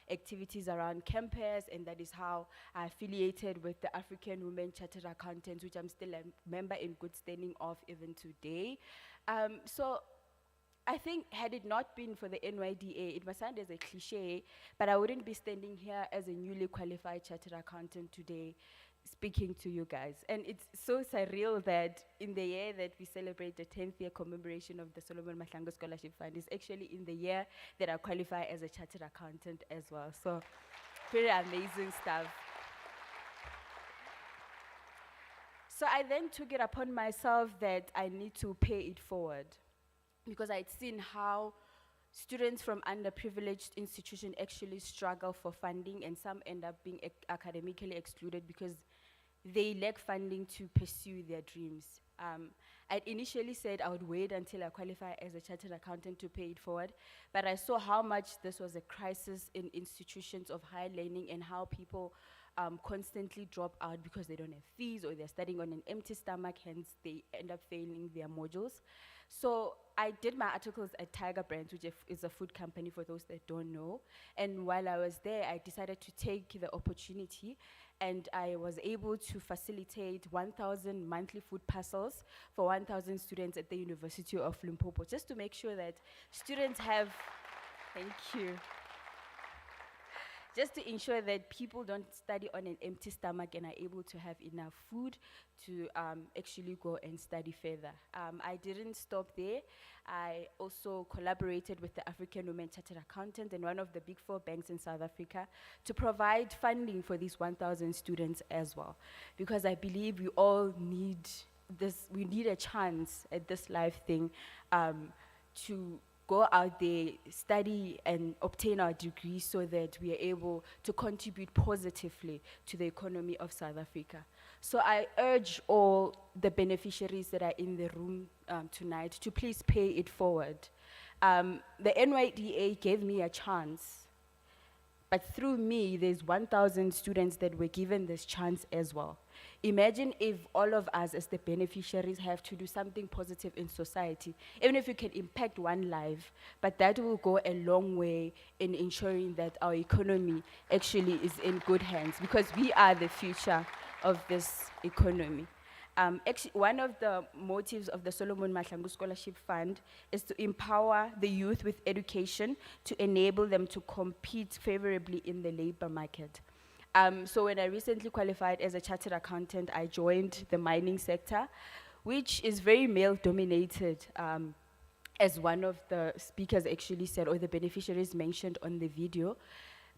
activities around campus, and that is how I affiliated with the African Women Chartered Accountants, which I'm still a member in good standing of even today. So I think had it not been for the NYDA, it must sound as a cliche, but I wouldn't be standing here as a newly qualified chartered accountant today speaking to you guys. And it's so surreal that in the year that we celebrate the 10th year commemoration of the Solomon Mahlangu Scholarship Fund is actually in the year that I qualify as a chartered accountant as well. So pretty amazing stuff. So I then took it upon myself that I need to pay it forward, because I'd seen how students from underprivileged institutions actually struggle for funding, and some end up being academically excluded because they lack funding to pursue their dreams. I'd initially said I would wait until I qualify as a chartered accountant to pay it forward, but I saw how much this was a crisis in institutions of higher learning and how people constantly drop out because they don't have fees or they're studying on an empty stomach, hence they end up failing their modules. So I did my articles at Tiger Brands, which is a food company for those that don't know. And while I was there, I decided to take the opportunity, and I was able to facilitate 1,000 monthly food parcels for 1,000 students at the University of Limpopo, just to make sure that students have, thank you, just to ensure that people don't study on an empty stomach and are able to have enough food to actually go and study further. I didn't stop there. I also collaborated with the African Women Chartered Accountant and one of the big 4 banks in South Africa to provide funding for these 1,000 students as well. Because I believe we all need this, we need a chance at this life thing to go out there, study and obtain our degrees so that we are able to contribute positively to the economy of South Africa. So I urge all the beneficiaries that are in the room tonight to please pay it forward. The NYDA gave me a chance, but through me, there's 1,000 students that were given this chance as well. Imagine if all of us as the beneficiaries have to do something positive in society, even if you can impact one life, but that will go a long way in ensuring that our economy actually is in good hands, because we are the future of this economy. Actually, one of the motives of the Solomon Mahlangu Scholarship Fund is to empower the youth with education to enable them to compete favorably in the labor market. So when I recently qualified as a chartered accountant, I joined the mining sector, which is very male-dominated, as one of the speakers actually said, or the beneficiaries mentioned on the video.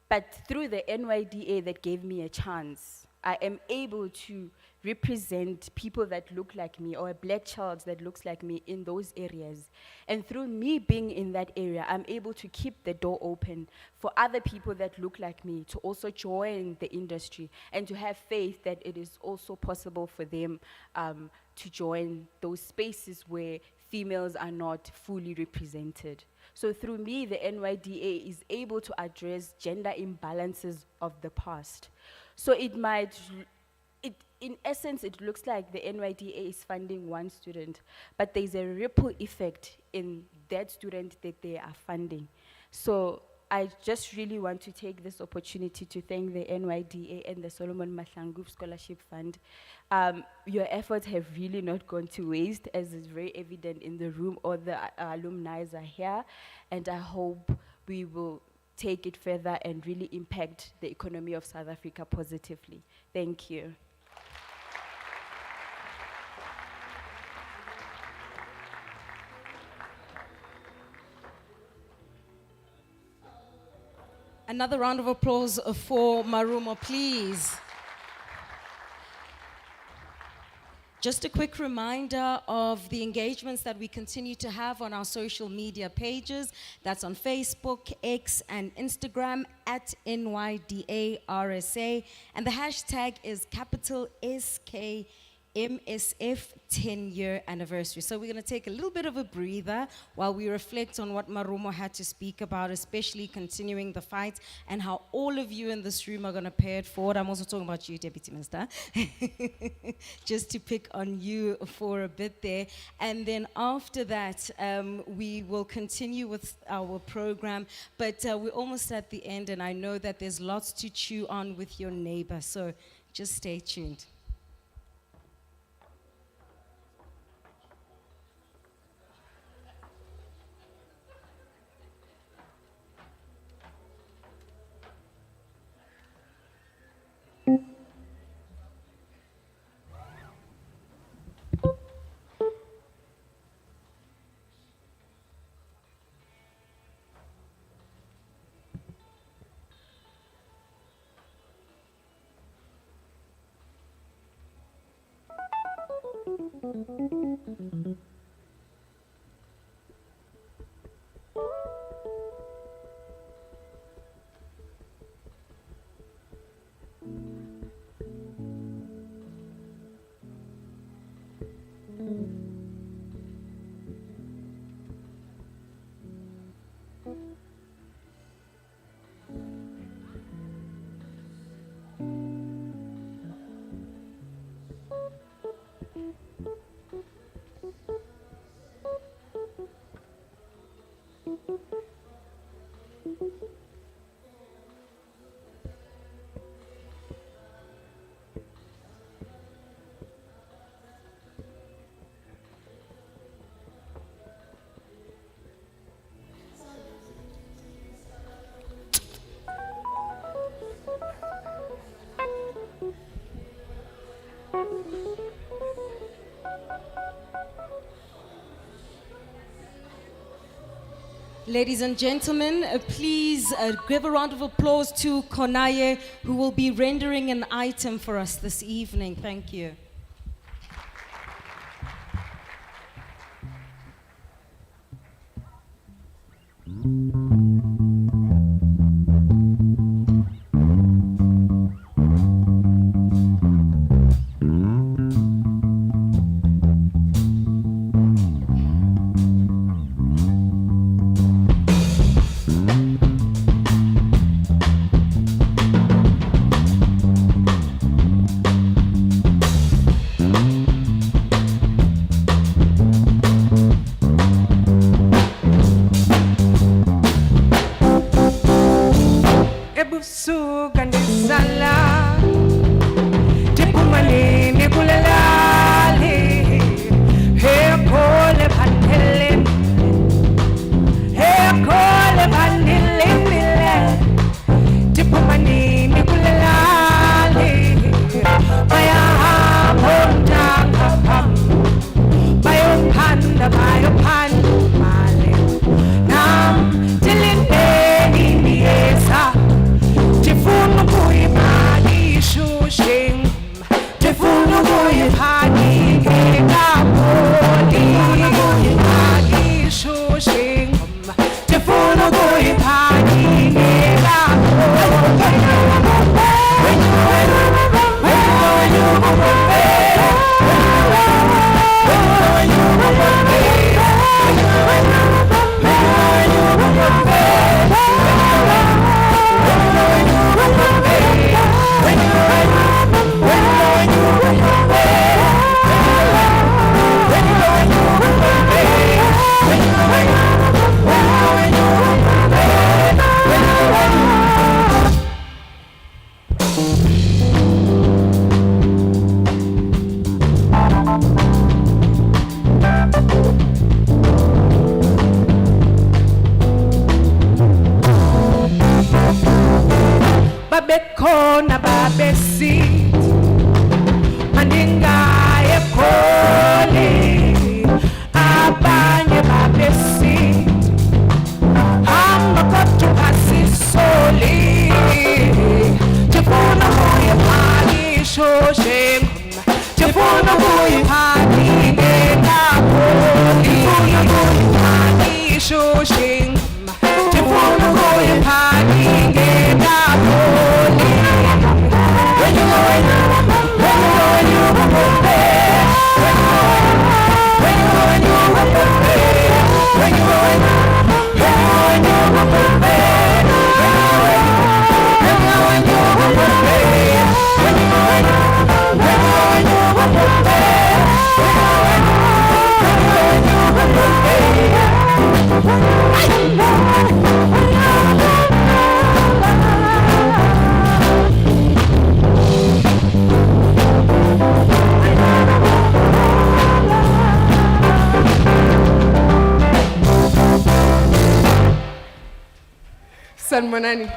But through the NYDA that gave me a chance, I am able to represent people that look like me, or a black child that looks like me in those areas. And through me being in that area, I'm able to keep the door open for other people that look like me to also join the industry and to have faith that it is also possible for them to join those spaces where females are not fully represented. So through me, the NYDA is able to address gender imbalances of the past. So in essence, it looks like the NYDA is funding one student, but there's a ripple effect in that student that they are funding. So I just really want to take this opportunity to thank the NYDA and the Solomon Mahlangu Scholarship Fund. Your efforts have really not gone to waste, as is very evident in the room. All the alumni are here, and I hope we will take it further and really impact the economy of South Africa positively. Thank you. Another round of applause for Marumo, please. Just a quick reminder of the engagements that we continue to have on our social media pages. That's on Facebook, X, and Instagram at NYDARSA. And the hashtag is capital SK MSF 10-year anniversary. So we're going to take a little bit of a breather while we reflect on what Marumo had to speak about, especially continuing the fight and how all of you in this room are going to pay it forward. I'm also talking about you, Deputy Minister, just to pick on you for a bit there. And then after that, we will continue with our program, but we're almost at the end, and I know that there's lots to chew on with your neighbor, so just stay tuned. Ladies and gentlemen, please give a round of applause to Konaye, who will be rendering an item for us this evening. Thank you. Babekhona babesit maningaye khole abanye babesit hamba kodwa sisoli tifuna kuyiphakisho njengoma tifuna kuyiphaki ngekapoli tifuna kuyiphakisho njengoma tifuna kuyiphaki ngekapoli when you go in Sanibonani.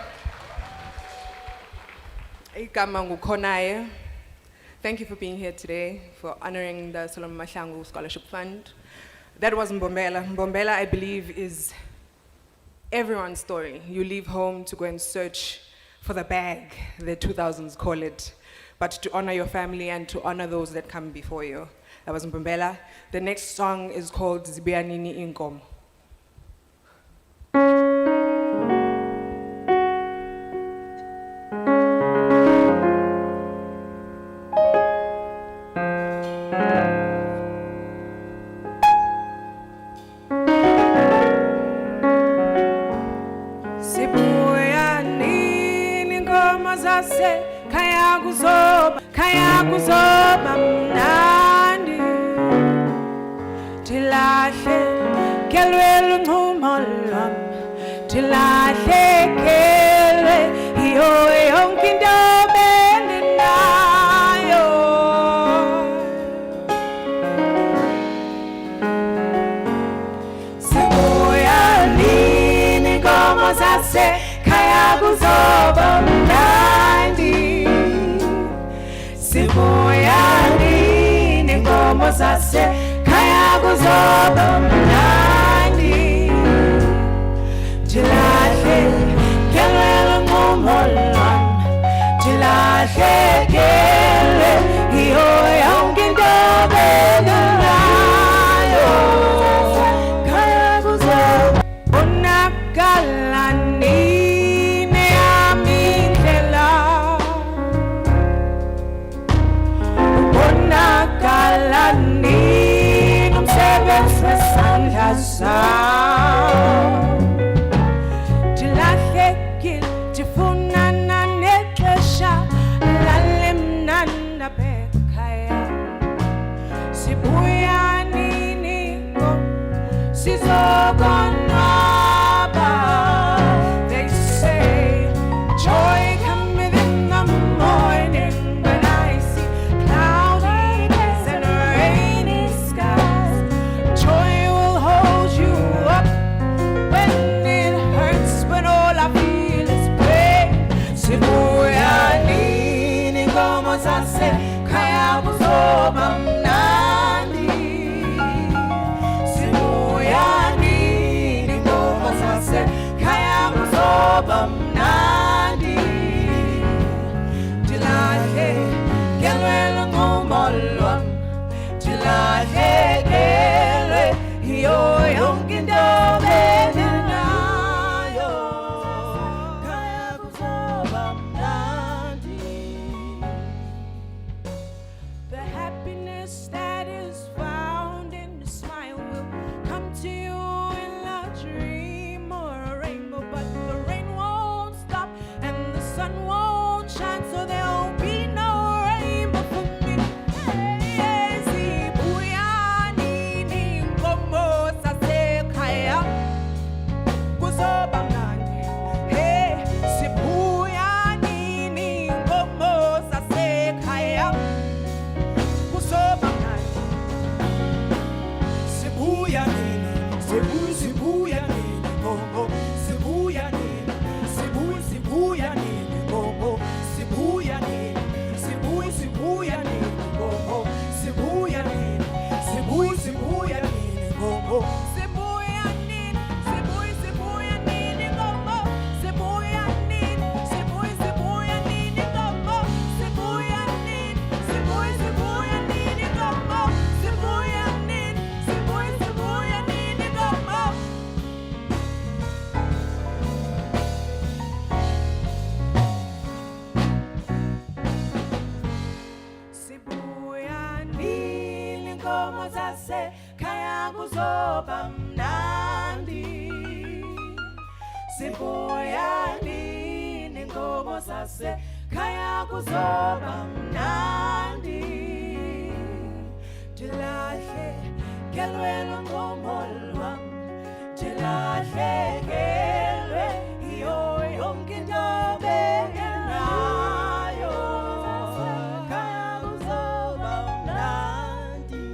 Igama nguKhonaye. Thank you for being here today, for honoring the Solomon Mahlangu Scholarship Fund. That was Mbombela. Mbombela, I believe, is everyone's story. You leave home to go and search for the bag, the 2000s call it, but to honor your family and to honor those that come before you. That was Mbombela. The next song is called Zibianini Inkomo. Kaya kuzoba mnandi tilahle kelwe lunqumo lwam tilahle kelwe iyo yonke into bendinayo sibuya nini inkomo zase kaya kuzoba mnandi Sibuya zasekhaya kuzoba mnandi tilahlekelwe lunqumo lwami tilahlekelwe yiyo yonke into bengenayo khaya kuzoba bonakala nini yami indlela bonakala nini umsebenzi wesandla sami tilahlekile tifunana nexesha lalemnanda bekhaya sibuya nini ngo sizokonwaba they say joy cometh in the morning when I see cloudy days and rainy skies joy will hold you up when it hurts when all I feel is pain sibuya nini ngomo zasekhaya kuzoba mnandi sibuya nini ngomo zasekhaya kuzoba mnandi tilahlekelwe lunqumo lwami tilahlekelwe yiyo yonke into bengenayo khaya kuzoba mnandi the happiness that is found in the smile will come to you in a dream or a rainbow but the rain won't stop and the sun won't shine so there'll be no rainbow for me hey sibuya nini ngomo zasekhaya kuzoba mnandi hey sibuya nini ngomo zasekhaya kuzoba mnandi sibuya nini sibuya nini ngomo sibuya nini sibuya nini ngomo sibuya nini sibuya nini ngomo sibuya nini sibuya nini ngomo sibuya nini sibuya nini ngomo sibuya nini sibuya nini ngomo sibuya nini sibuya nini ngomo sibuya nini sibuya nini ngomo sibuya nini ngomo zasekhaya kuzoba mnandi sibuya nini ngomo zasekhaya kuzoba mnandi tilahlekelwe lunqumo lwami tilahlekelwe yiyo yonke into bengenayo khaya kuzoba mnandi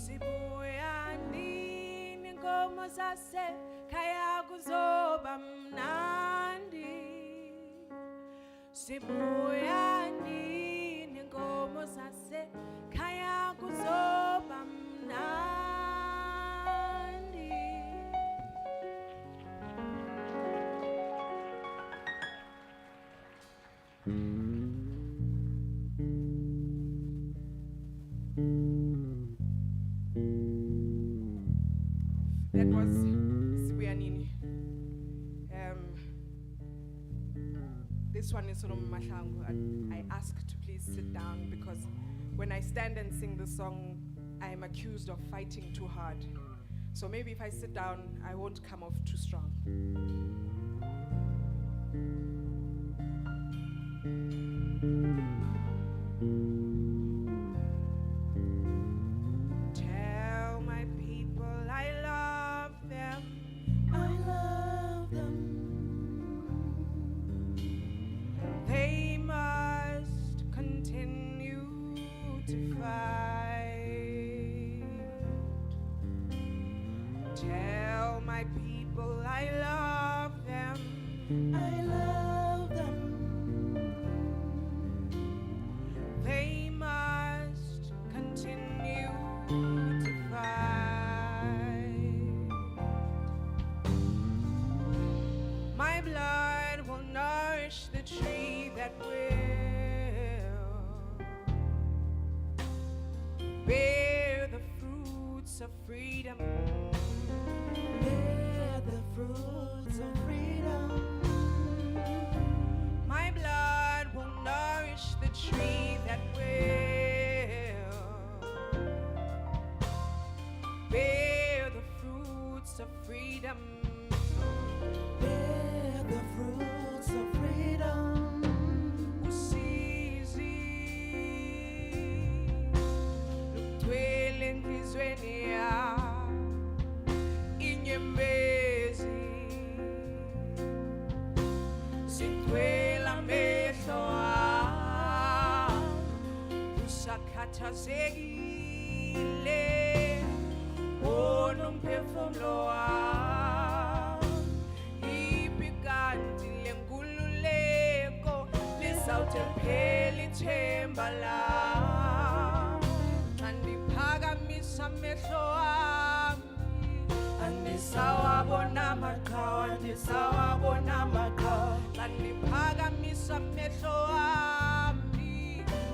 sibuya nini ngomo zasekhaya kuzoba mnandi sibuya nini ngomo zasekhaya kuzoba mnandi That was Sibuya Nini. This one is Solomon Mahlangu. I ask to please sit down because when I stand and sing the song, I am accused of fighting too hard. So maybe if I sit down, I won't come off too strong. Tell my people I love them. I love them. They must continue to fight. Tell my people I love them. I love them. They must continue bear the fruits of freedom. Bear the fruits of freedom. My blood will nourish the tree that will bear the fruits of freedom. Bear the fruits of freedom. Usizi lugcwele enhlizweni yami, inyembezi zigcwele amehlo ami, usakhathazekile onomphefumulo wami, iphi kanti le nkululeko lisawuthi liphele ithemba lami. Xa ndiphakamisa amehlo wami, andisawabona amaqhawe, andisawabona amaqhawe. Xa ndiphakamisa amehlo wami,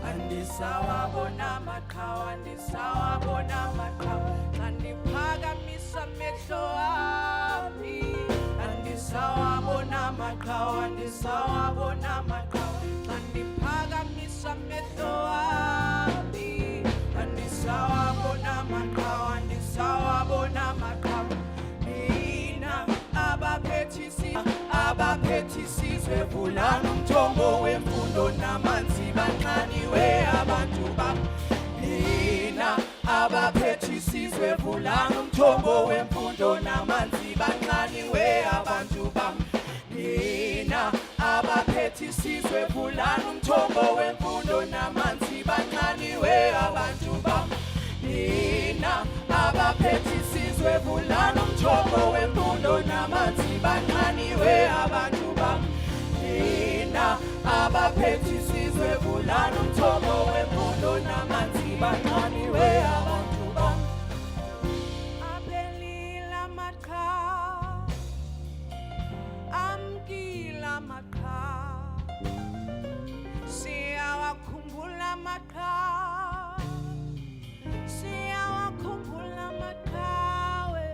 andisawabona amaqhawe, andisawabona amaqhawe. Xa ndiphakamisa amehlo wami, andisawabona amaqhawe, andisawabona amaqhawe. Xa ndiphakamisa amehlo wami, andisawabona amaqhawe, andisawabona amaqhawe. Nina abaphethe isizwe, vulani umthombo wemfundo namanzi, banxaniwe abantu bami. Nina abaphethe isizwe, vulani umthombo wemfundo namanzi, banxaniwe abantu bami. Nina abaphethe isizwe, vulani umthombo wemfundo namanzi, banxaniwe abantu bami. Nina abaphethe isizwe, vulani umthombo wemfundo namanzi, banxaniwe abantu bami. Nina abaphethe isizwe, vulani umthombo wemfundo namanzi, banxaniwe abantu bami. Aphelile amaqhawe, amkile amaqhawe, siyawakhumbula amaqhawe, siyawakhumbula amaqhawe.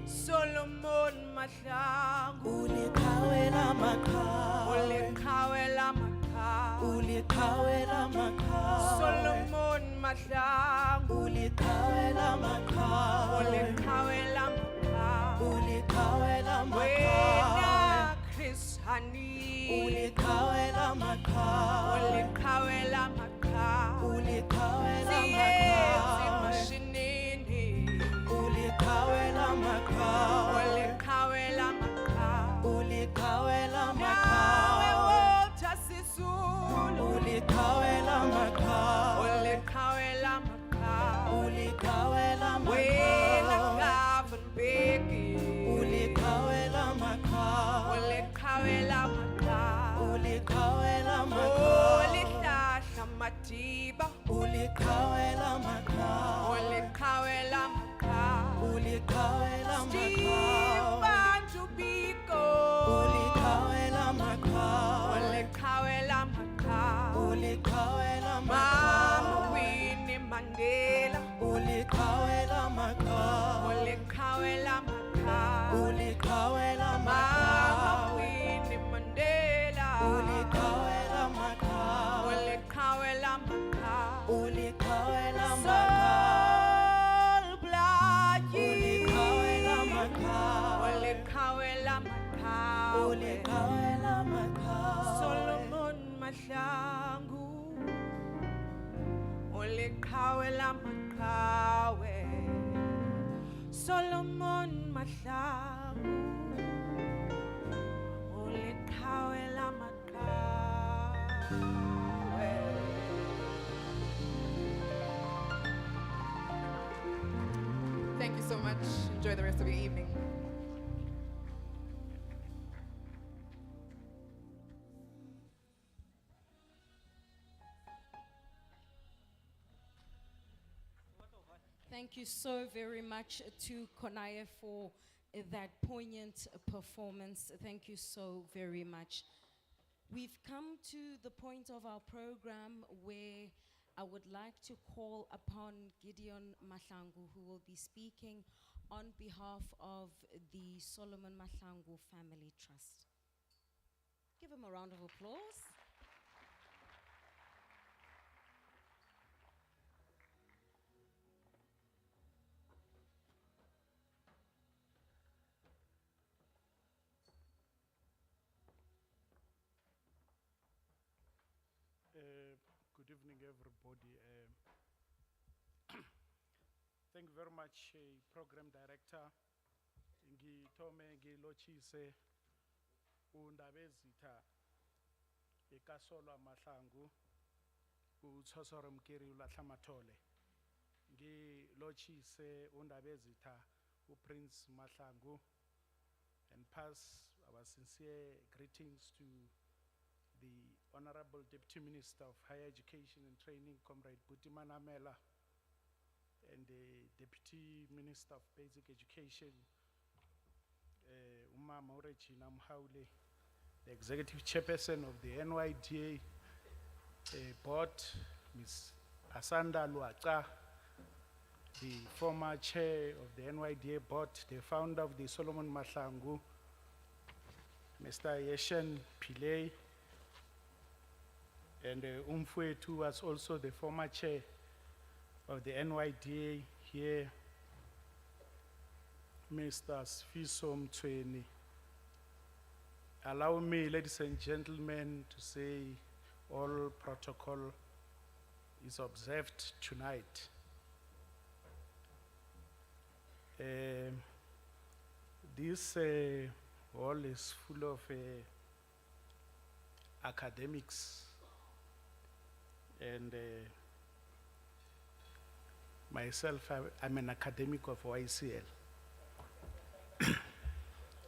Solomon Mahlangu, uliqhawe lamaqhawe, uliqhawe lamaqhawe, uliqhawe lamaqhawe. Solomon Mahlangu, uliqhawe lamaqhawe, uliqhawe lamaqhawe, uliqhawe lamaqhawe. Wena Chris Hani, uliqhawe lamaqhawe, uliqhawe lamaqhawe, uliqhawe lamaqhawe. Mashinini, uliqhawe lamaqhawe, uliqhawe lamaqhawe, uliqhawe lamaqhawe. Walter Sisulu, uliqhawe lamaqhawe, uliqhawe lamaqhawe, uliqhawe lamaqhawe. Wena Gavin Beki, uliqhawe lamaqhawe, uliqhawe lamaqhawe, uliqhawe lamaqhawe. Ulihlahla Madiba, uliqhawe lamaqhawe, uliqhawe lamaqhawe, uliqhawe lamaqhawe. Bantu Biko, uliqhawe lamaqhawe, uliqhawe lamaqhawe, uliqhawe lamaqhawe. Mama Winnie Mandela, uliqhawe lamaqhawe, uliqhawe lamaqhawe, uliqhawe lamaqhawe. Mama Winnie Mandela, uliqhawe lamaqhawe, uliqhawe lamaqhawe, uliqhawe lamaqhawe. Sol Blaki, uliqhawe lamaqhawe, uliqhawe lamaqhawe, uliqhawe lamaqhawe. Solomon Mahlangu, uliqhawe lamaqhawe. Solomon Mahlangu, uliqhawe lamaqhawe. Thank you so much. Enjoy the rest of your evening. Thank you so very much to Konaya for that poignant performance. Thank you so very much. We've come to the point of our program where I would like to call upon Gideon Mahlangu, who will be speaking on behalf of the Solomon Mahlangu Family Trust. Give him a round of applause. Good evening, everybody. Thank you very much, Program Director. Ngithome ngilochise undabezitha ekasolwa Mahlangu uTsosoro Mkiri ulahlamathole. Ngilochise undabezitha uPrince Mahlangu and pass our sincere greetings to the Honorable Deputy Minister of Higher Education and Training, Comrade Buti Manamela, and the Deputy Minister of Basic Education, Umama Regina Mhaule, the Executive Chairperson of the NYDA Board, Ms. Asanda Luaca, the former Chair of the NYDA Board, the founder of the Solomon Mahlangu, Mr. Yeshen Pillay, and Umfwetu was also the former chair of the NYDA here, Mr. Sfiso Mtweni. Allow me, ladies and gentlemen, to say all protocol is observed tonight. This hall is full of academics, and myself, I'm an academic of YCL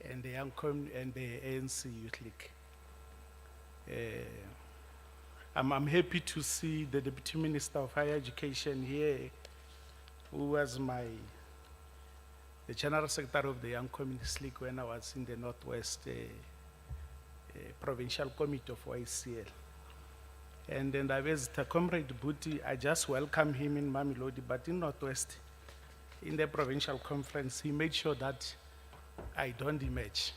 and the and the ANC Youth League. I'm happy to see the Deputy Minister of Higher Education here, who was the General Secretary of the Young Communist League when I was in the Northwest Provincial Committee of YCL. And then I visited Comrade Buti. I just welcomed him in Mamelodi, but in Northwest, in the provincial conference, he made sure that I don't emerge.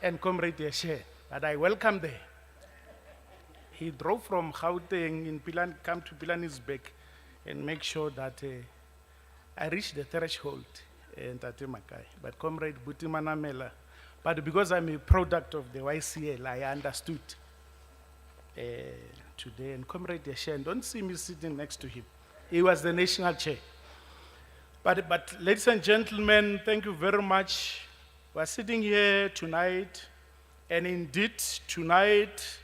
And Comrade Yeshe, but I welcome there. He drove from Gauteng in Pilan, come to Pilanesberg, and make sure that I reached the threshold in Tatemakai. But Comrade Buti Manamela, but because I'm a product of the YCL, I understood today. And Comrade Yeshen, don't see me sitting next to him. He was the national chair. But ladies and gentlemen, thank you very much. We're sitting here tonight, and indeed tonight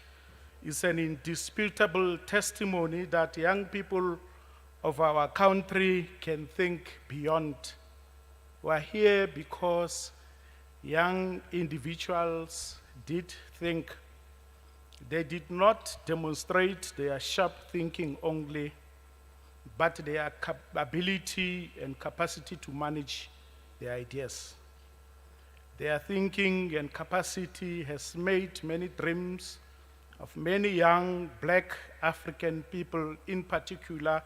is an indisputable testimony that young people of our country can think beyond. We're here because young individuals did think. They did not demonstrate their sharp thinking only, but their ability and capacity to manage their ideas. Their thinking and capacity has made many dreams of many young Black African people in particular,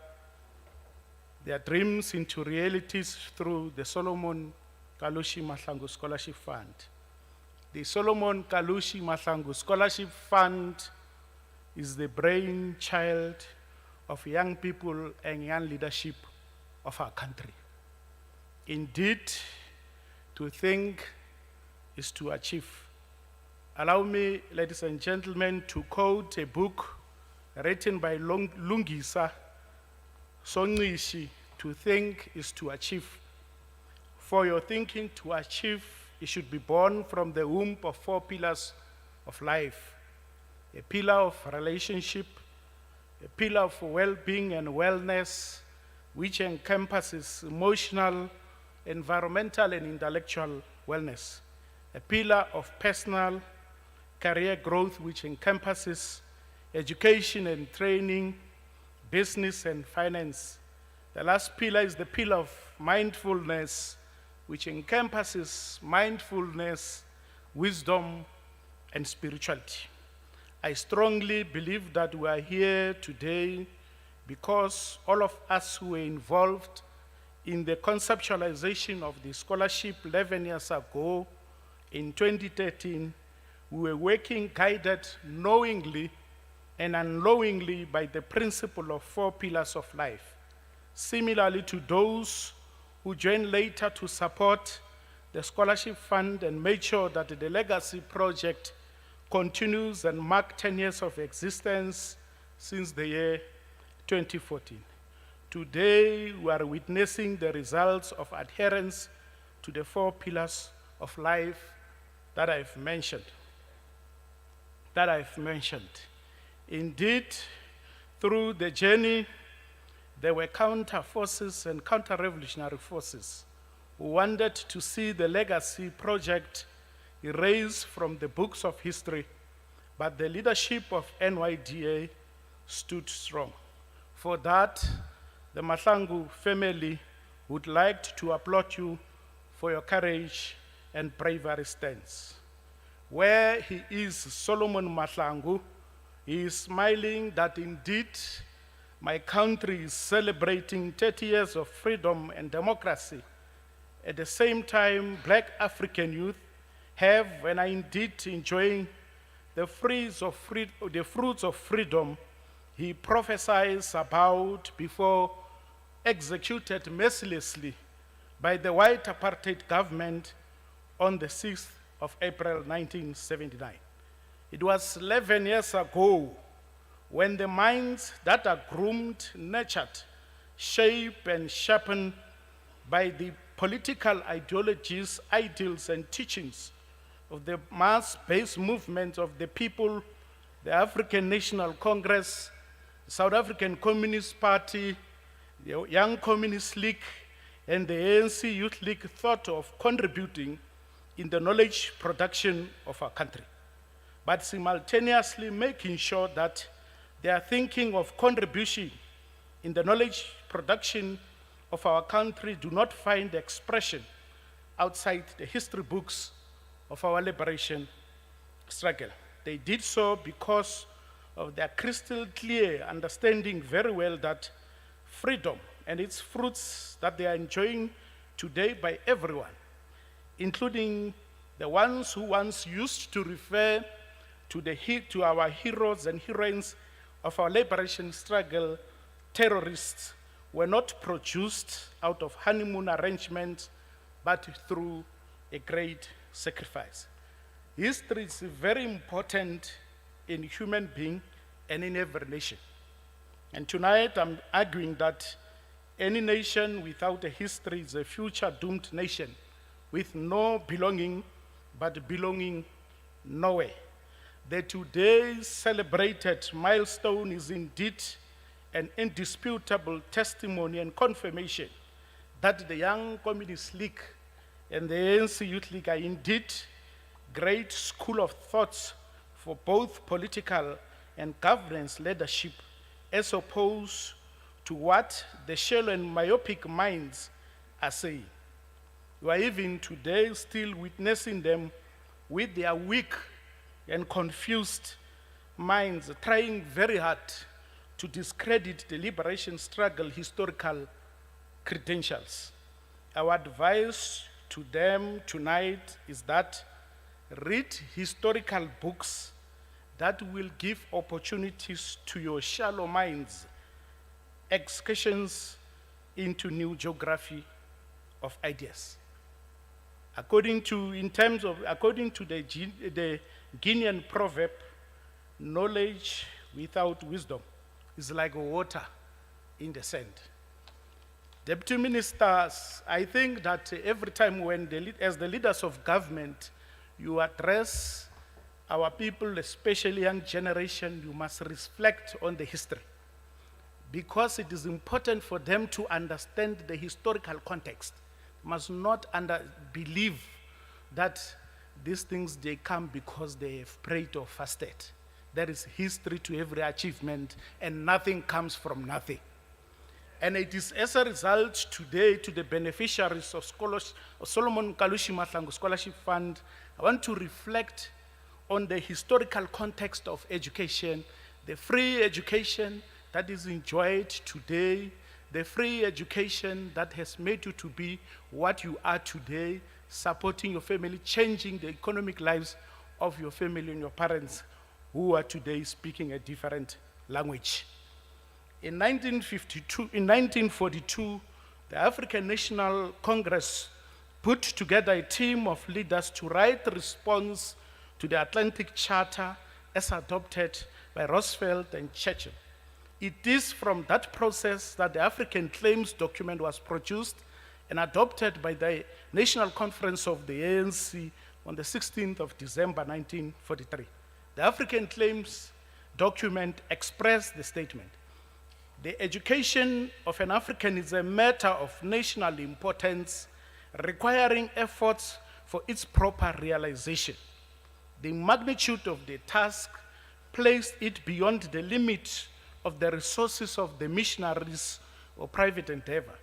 their dreams into realities through the Solomon Kalushi Mahlangu Scholarship Fund. The Solomon Kalushi Mahlangu Scholarship Fund is the brainchild of young people and young leadership of our country. Indeed, to think is to achieve. Allow me, ladies and gentlemen, to quote a book written by Lungisa Songishi. To think is to achieve. For your thinking to achieve, it should be born from the womb of 4 pillars of life. A pillar of relationship, a pillar of well-being and wellness, which encompasses emotional, environmental, and intellectual wellness. A pillar of personal career growth, which encompasses education and training, business and finance. The last pillar is the pillar of mindfulness, which encompasses mindfulness, wisdom, and spirituality. I strongly believe that we are here today because all of us who were involved in the conceptualization of the scholarship 11 years ago, in 2013, we were working guided knowingly and unknowingly by the principle of 4 pillars of life. Similarly to those who joined later to support the scholarship fund and made sure that the legacy project continues and mark 10 years of existence since the year 2014. Today, we are witnessing the results of adherence to the 4 pillars of life that I've mentioned. Indeed, through the journey, there were counter forces and counter-revolutionary forces who wanted to see the legacy project erased from the books of history, but the leadership of NYDA stood strong. For that, the Mahlangu family would like to applaud you for your courage and bravery stance. Where he is, Solomon Mahlangu, he is smiling that indeed my country is celebrating 30 years of freedom and democracy. At the same time, Black African youth have and are indeed enjoying the fruits of freedom he prophesies about before executed mercilessly by the white apartheid government on the 6th of April 1979. It was 11 years ago when the minds that are groomed, nurtured, shaped, and sharpened by the political ideologies, ideals, and teachings of the mass-based movement of the people, the African National Congress, the South African Communist Party, the Young Communist League, and the ANC Youth League thought of contributing in the knowledge production of our country, but simultaneously making sure that they are thinking of contribution in the knowledge production of our country do not find expression outside the history books of our liberation struggle. They did so because of their crystal clear understanding very well that freedom and its fruits that they are enjoying today by everyone, including the ones who once used to refer to our heroes and heroines of our liberation struggle, terrorists, were not produced out of honeymoon arrangements, but through a great sacrifice. History is very important in human being and in every nation. And tonight I'm arguing that any nation without a history is a future doomed nation with no belonging, but belonging nowhere. The today's celebrated milestone is indeed an indisputable testimony and confirmation that the Young Communist League and the ANC Youth League are indeed great school of thoughts for both political and governance leadership, as opposed to what the shallow and myopic minds are saying. We are even today still witnessing them with their weak and confused minds trying very hard to discredit the liberation struggle historical credentials. Our advice to them tonight is that read historical books that will give opportunities to your shallow minds, excursions into new geography of ideas. According to the Guinean proverb, knowledge without wisdom is like water in the sand. Deputy ministers, I think that every time as the leaders of government, you address our people, especially young generation, you must reflect on the history, because it is important for them to understand the historical context. Must not believe that these things, they come because they have prayed or fasted. There is history to every achievement, and nothing comes from nothing. And it is as a result today, to the beneficiaries of Solomon Kalushi Mahlangu Scholarship Fund, I want to reflect on the historical context of education, the free education that is enjoyed today, the free education that has made you to be what you are today, supporting your family, changing the economic lives of your family and your parents who are today speaking a different language. In 1942, the African National Congress put together a team of leaders to write a response to the Atlantic Charter as adopted by Roosevelt and Churchill. It is from that process that the African Claims document was produced and adopted by the National Conference of the ANC on the 16th of December 1943. The African Claims document expressed the statement: the education of an African is a matter of national importance, requiring efforts for its proper realization. The magnitude of the task placed it beyond the limit of the resources of the missionaries or private endeavor.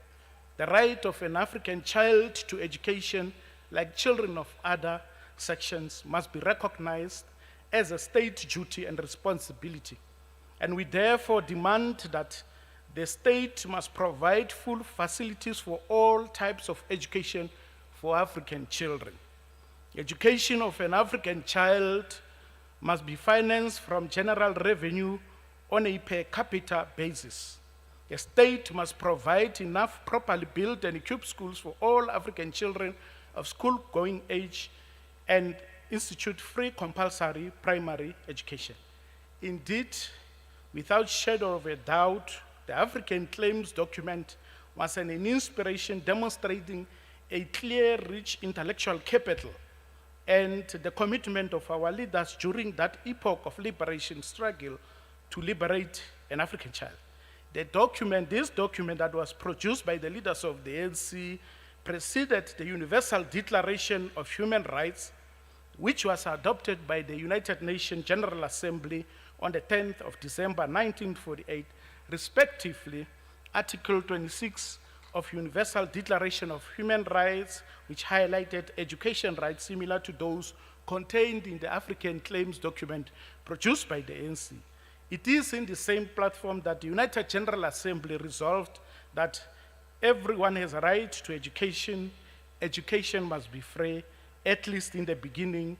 The right of an African child to education, like children of other sections, must be recognized as a state duty and responsibility. And we therefore demand that the state must provide full facilities for all types of education for African children. Education of an African child must be financed from general revenue on a per capita basis. The state must provide enough properly built and equipped schools for all African children of school-going age and institute free compulsory primary education. Indeed, without shadow of a doubt, the African Claims document was an inspiration demonstrating a clear, rich intellectual capital and the commitment of our leaders during that epoch of liberation struggle to liberate an African child. This document that was produced by the leaders of the ANC preceded the Universal Declaration of Human Rights, which was adopted by the United Nations General Assembly on the 10th of December 1948, respectively, Article 26 of Universal Declaration of Human Rights, which highlighted education rights similar to those contained in the African Claims document produced by the ANC. It is in the same platform that the United General Assembly resolved that everyone has a right to education. Education must be free, at least in the beginning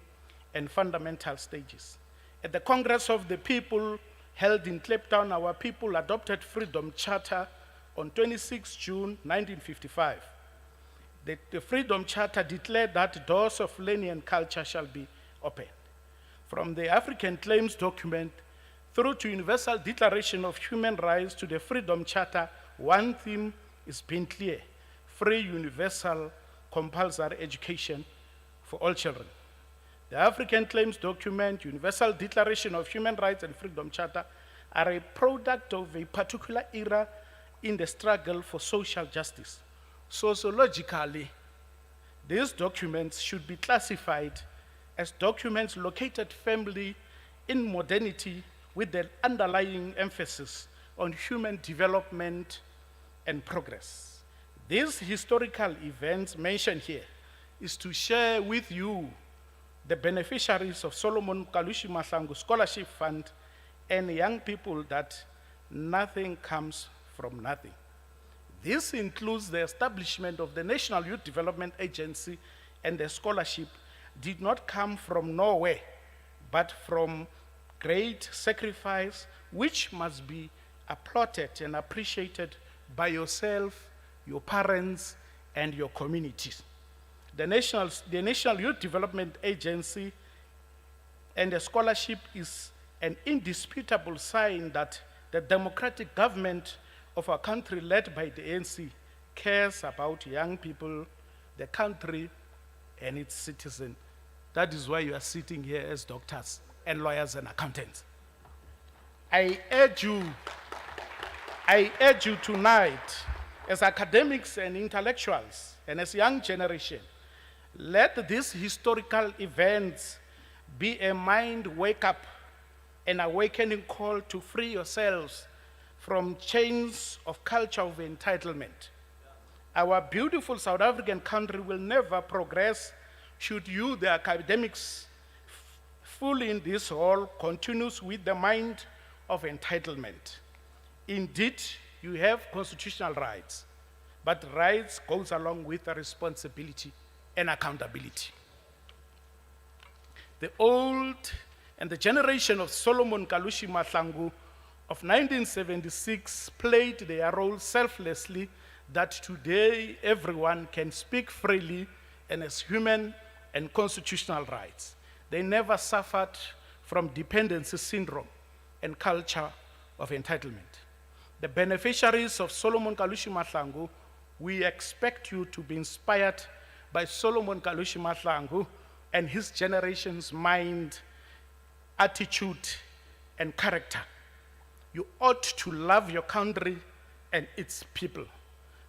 and fundamental stages. At the Congress of the People held in Cape Town, our people adopted Freedom Charter on 26 June 1955. The Freedom Charter declared that doors of learning and culture shall be opened. From the African Claims document through to Universal Declaration of Human Rights to the Freedom Charter, one theme is being clear: free, universal, compulsory education for all children. The African Claims document, Universal Declaration of Human Rights and Freedom Charter are a product of a particular era in the struggle for social justice. Sociologically, these documents should be classified as documents located firmly in modernity with the underlying emphasis on human development and progress. These historical events mentioned here is to share with you, the beneficiaries of Solomon Kalushi Mahlangu Scholarship Fund, and young people, that nothing comes from nothing. This includes the establishment of the National Youth Development Agency, and the scholarship did not come from nowhere, but from great sacrifice, which must be applauded and appreciated by yourself, your parents, and your communities. The National Youth Development Agency and the scholarship is an indisputable sign that the democratic government of our country, led by the ANC, cares about young people, the country, and its citizens. That is why you are sitting here as doctors and lawyers and accountants. I urge you tonight, as academics and intellectuals, and as young generation, let these historical events be a mind wake-up and awakening call to free yourselves from chains of culture of entitlement. Our beautiful South African country will never progress should you, the academics, full in this hall continues with the mind of entitlement. Indeed, you have constitutional rights, but rights goes along with the responsibility and accountability. The old and the generation of Solomon Kalushi Mahlangu of 1976 played their role selflessly, that today everyone can speak freely and as human and constitutional rights. They never suffered from dependency syndrome and culture of entitlement. The beneficiaries of Solomon Kalushi Mahlangu, we expect you to be inspired by Solomon Kalushi Mahlangu and his generation's mind, attitude, and character. You ought to love your country and its people.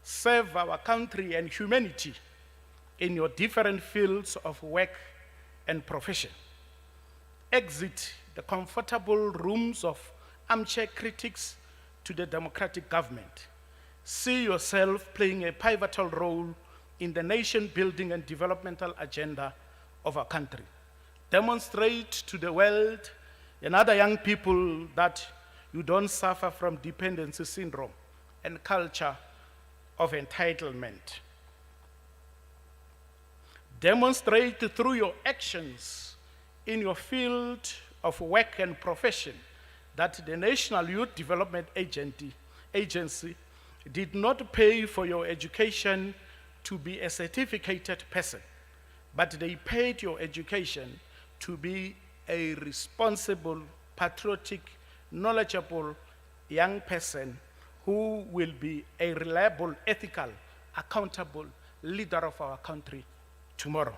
Serve our country and humanity in your different fields of work and profession. Exit the comfortable rooms of armchair critics to the democratic government. See yourself playing a pivotal role in the nation-building and developmental agenda of our country. Demonstrate to the world and other young people that you don't suffer from dependency syndrome and culture of entitlement. Demonstrate through your actions in your field of work and profession that the National Youth Development Agency did not pay for your education to be a certificated person, but they paid your education to be a responsible, patriotic, knowledgeable young person who will be a reliable, ethical, accountable leader of our country tomorrow.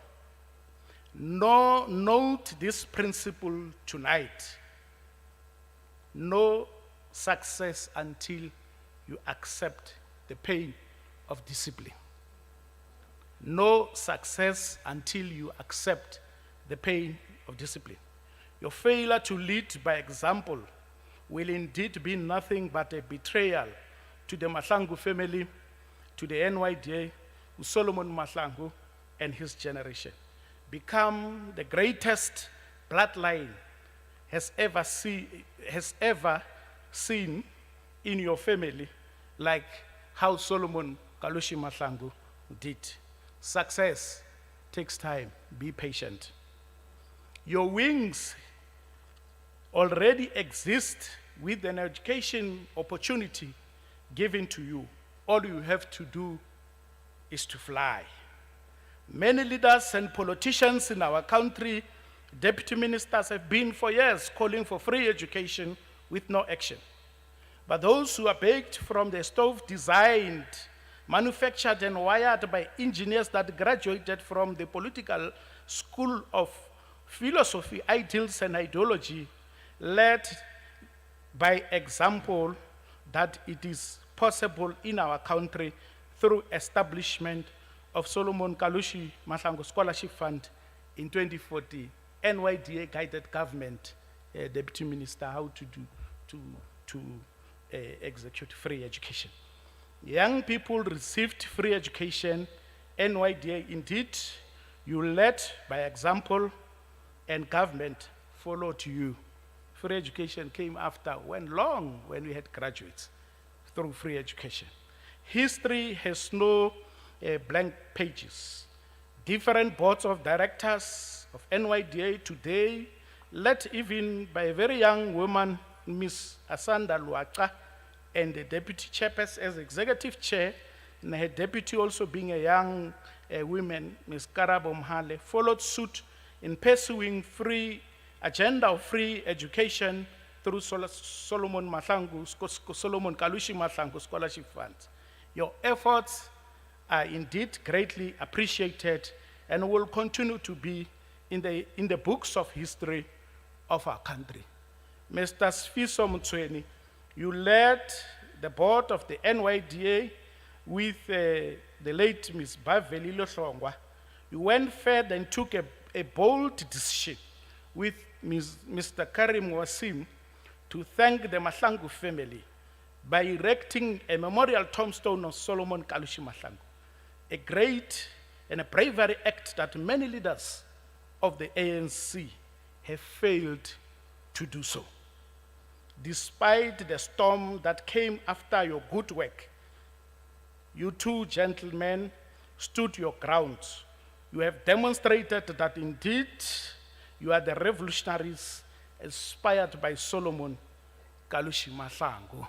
Note this principle tonight. No success until you accept the pain of discipline. No success until you accept the pain of discipline. Your failure to lead by example will indeed be nothing but a betrayal to the Mahlangu family, to the NYDA, to Solomon Mahlangu and his generation. Become the greatest bloodline has ever seen in your family, like how Solomon Kalushi Mahlangu did. Success takes time. Be patient. Your wings already exist with an education opportunity given to you. All you have to do is to fly. Many leaders and politicians in our country, deputy ministers, have been for years calling for free education with no action. But those who are baked from the stove, designed, manufactured and wired by engineers that graduated from the political school of philosophy, ideals and ideology, led by example that it is possible in our country through establishment of Solomon Kalushi Mahlangu Scholarship Fund in 2014, NYDA guided government, deputy minister, how to execute free education. Young people received free education, NYDA indeed, you led by example and government followed you. Free education came after, when we had graduates through free education. History has no blank pages. Different boards of directors of NYDA today, led even by a very young woman, Ms. Asanda Luaqa, and the deputy chairperson as executive chair, and her deputy also being a young woman, Ms. Karabo Mhale, followed suit in pursuing agenda of free education through Solomon Kalushi Mahlangu Scholarship Fund. Your efforts are indeed greatly appreciated and will continue to be in the books of history of our country. Mr. Sfiso Mtsweni, you led the board of the NYDA with the late Ms. Baveli Lohlongwa. You went further and took a bold decision with Mr. Karim Wasim to thank the Mahlangu family by erecting a memorial tombstone of Solomon Kalushi Mahlangu, a great and a bravery act that many leaders of the ANC have failed to do so. Despite the storm that came after your good work, you two gentlemen stood your ground. You have demonstrated that indeed you are the revolutionaries inspired by Solomon Kalushi Mahlangu,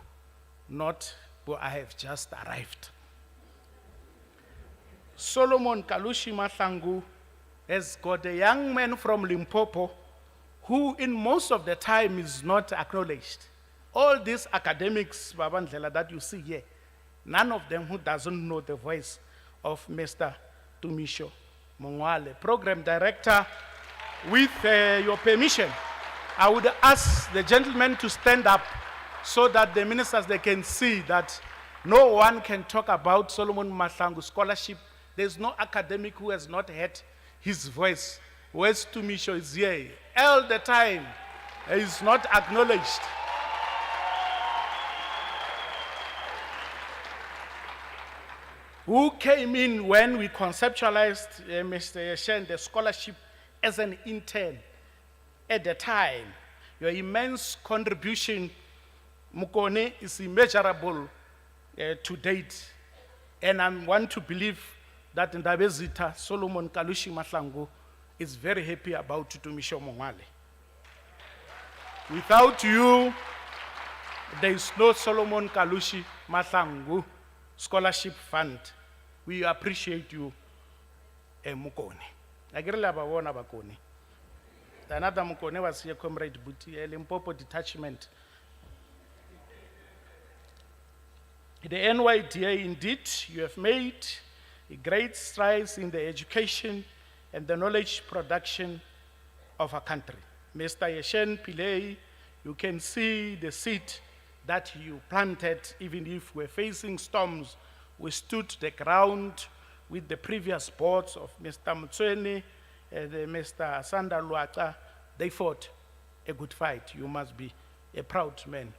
not who I have just arrived. Solomon Kalushi Mahlangu has got a young man from Limpopo who in most of the time is not acknowledged. All these academics, Babandlela, that you see here, none of them who doesn't know the voice of Mr. Tumisho Mongwale, Program Director. With your permission, I would ask the gentleman to stand up so that the ministers, they can see that no one can talk about Solomon Mahlangu scholarship. There's no academic who has not heard his voice. Where's Tumisho is here all the time. He is not acknowledged. Who came in when we conceptualized Mr. Yeshen, the scholarship as an intern at the time. Your immense contribution, Mukone, is immeasurable to date. And I want to believe that Ndabezita Solomon Kalushi Mahlangu is very happy about Tumisho Mongwale. Without you, there is no Solomon Kalushi Mahlangu Scholarship Fund. We appreciate you, Mukone. Another Mukone was here, Comrade Buti, Limpopo Detachment. The NYDA, indeed, you have made great strides in the education and the knowledge production of our country. Mr. Yeshen Pillay, you can see the seed that you planted. Even if we're facing storms, we stood the ground with the previous boards of Mr. Mutsweni and Mr. Sanda Luaka. They fought a good fight. You must be a proud man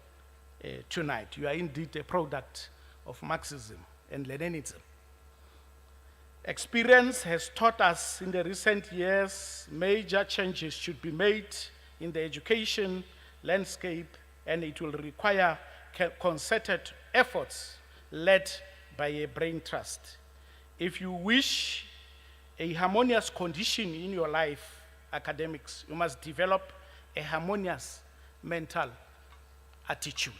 tonight. You are indeed a product of Marxism and Leninism. Experience has taught us in the recent years major changes should be made in the education landscape, and it will require concerted efforts led by a brain trust. If you wish a harmonious condition in your life, academics, you must develop a harmonious mental attitude.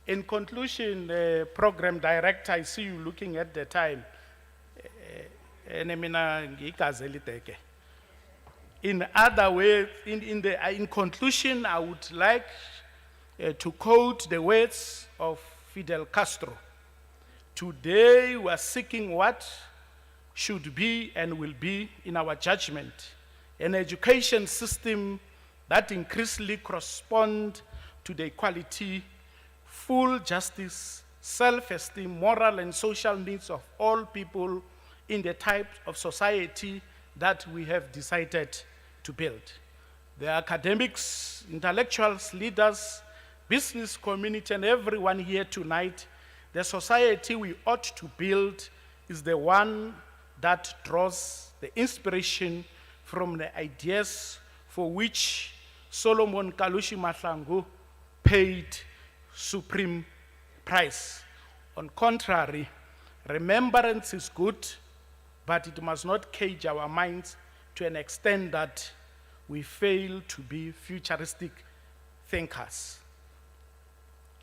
In conclusion, Program Director, I see you looking at the time. In other words, in conclusion, I would like to quote the words of Fidel Castro. Today, we are seeking what should be and will be, in our judgment, an education system that increasingly corresponds to the equality, full justice, self-esteem, moral and social needs of all people in the type of society that we have decided to build. The academics, intellectuals, leaders, business community, and everyone here tonight, the society we ought to build is the one that draws the inspiration from the ideas for which Solomon Kalushi Mahlangu paid supreme price. On contrary, remembrance is good, but it must not cage our minds to an extent that we fail to be futuristic thinkers.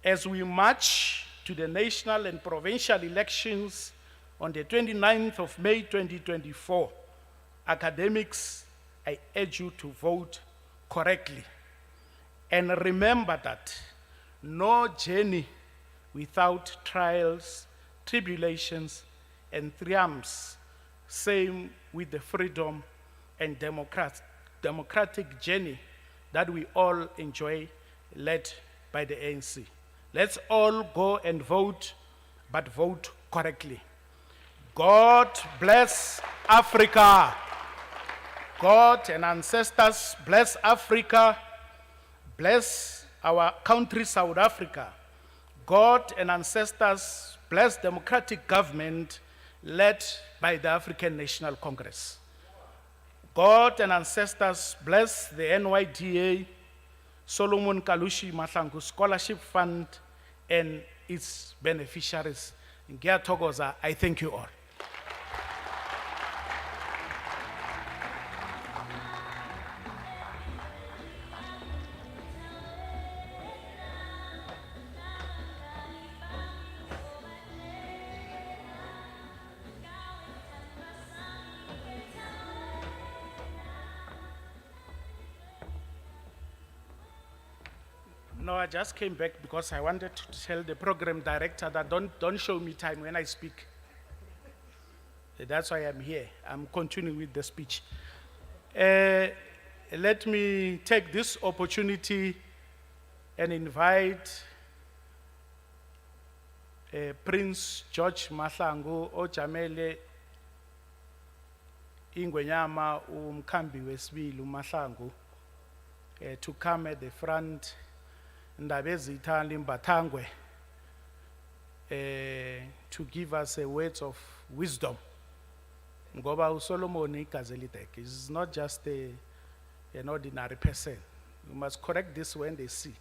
As we march to the national and provincial elections on the 29th of May 2024, academics, I urge you to vote correctly. And remember that no journey without trials, tribulations, and triumphs. Same with the freedom and democratic journey that we all enjoy, led by the ANC. Let's all go and vote, but vote correctly. God bless Africa. God and ancestors bless Africa. Bless our country, South Africa. God and ancestors bless democratic government led by the African National Congress. God and ancestors bless the NYDA Solomon Kalushi Mahlangu Scholarship Fund and its beneficiaries. Ngiyathokoza, I thank you all. No, I just came back because I wanted to tell the program director that don't show me time when I speak. That's why I'm here. I'm continuing with the speech. Let me take this opportunity and invite Prince George Mahlangu ojamele ingwenyama umkhambi wesibili uMahlangu to come at the front. Ndabezitha Limbathangwe to give us a words of wisdom. Ngoba uSolomon igazi elideke is not just an ordinary person. You must correct this when they see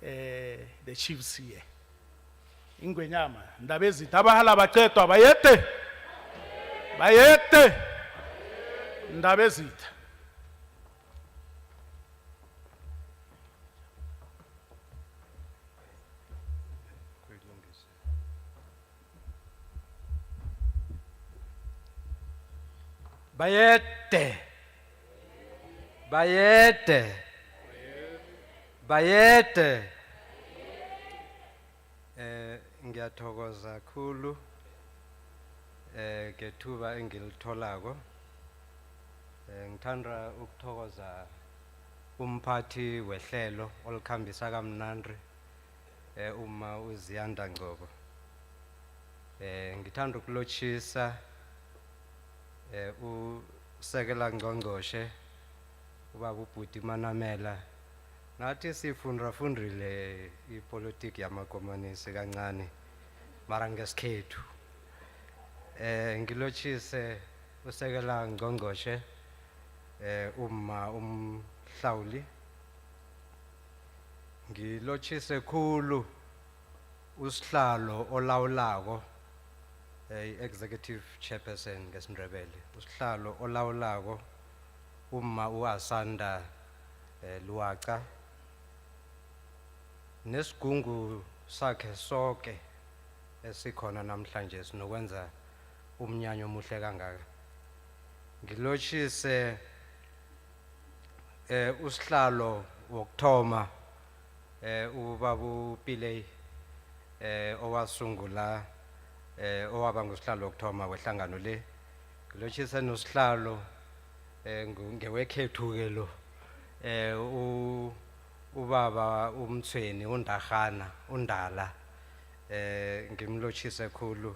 the chiefs here. Ingwenyama ndabezitha abahala baqedwa bayete bayete ndabezitha. Bayete. Bayete. Bayete. Ngiyathokoza kakhulu ngethuba engilitholako. Ngithanda ukuthokoza umphathi wehlelo olikhambisa kamnandi uma uziyanda Ngcobo. Ngithanda ukulotshisa usekela ngqongqoshe ubaba uBhuti Manamela nathi sifundile ipolitiki yamakomunisi kancane mara ngesikhethu ngilotshise usekela ngqongqoshe uma umhlawuli ngilotshise khulu usihlalo olawulako executive chairperson ngesindebele usihlalo olawulako uma uAsanda Luwaca nesigungu sakhe sonke esikhona namhlanje sinokwenza umnyanyo omuhle kangaka. Ngilotshise usihlalo wokuthoma ubaba uPile owasungula owaba ngusihlalo wokuthoma wehlangano le. Ngilotshise nosihlalo ngewekhethu ke lo ubaba umthweni uNdagana uNdala ngimlotshise khulu.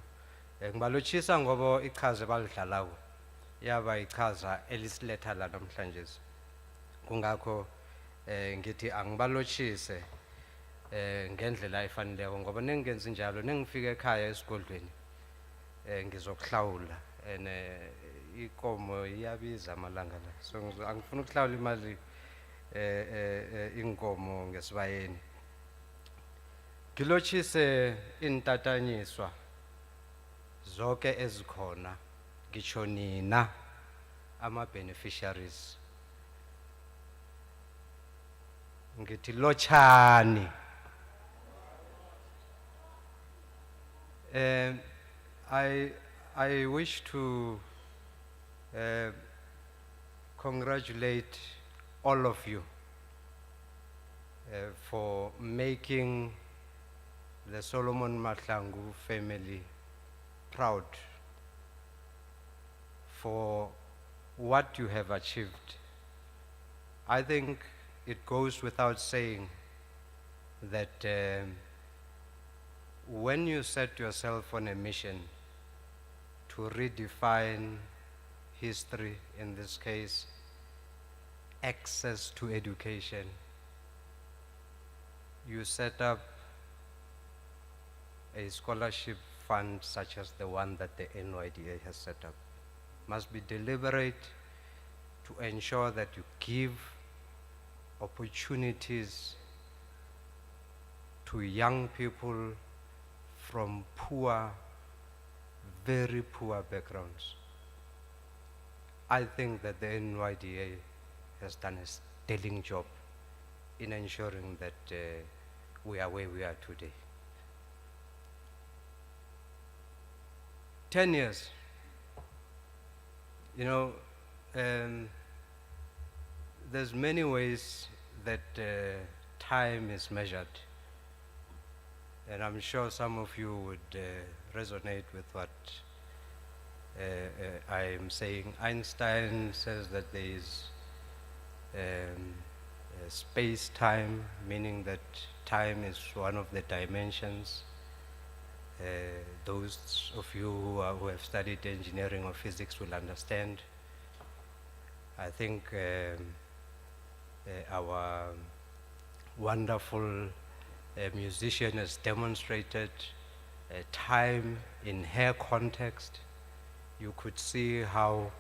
Ngibalotshisa ngoba ichaze balidlalako yaba ichaza elisiletha la namhlanje. Kungakho ngithi angibalotshise ngendlela efaneleko ngoba nengenza njalo nengifika ekhaya esigodlweni ngizokuhlawula ikomo iyabiza amalanga la. So angifuni ukuhlawula imali inkomo ngesibayeni. Ngilotshise intatanyiswa zonke ezikhona ngisho nina ama beneficiaries. Ngithi lochani. I wish to congratulate all of you for making the Solomon Mahlangu family proud for what you have achieved. I think it goes without saying that when you set yourself on a mission to redefine history, in this case, access to education, you set up a scholarship fund such as the one that the NYDA has set up. Must be deliberate to ensure that you give opportunities to young people from poor, very poor backgrounds. I think that the NYDA has done a sterling job in ensuring that we are where we are today. 10 years, you know, there's many ways that time is measured. And I'm sure some of you would resonate with what I am saying. Einstein says that there is space-time, meaning that time is one of the dimensions. Those of you who have studied engineering or physics will understand. I think our wonderful musician has demonstrated time in her context. You could see how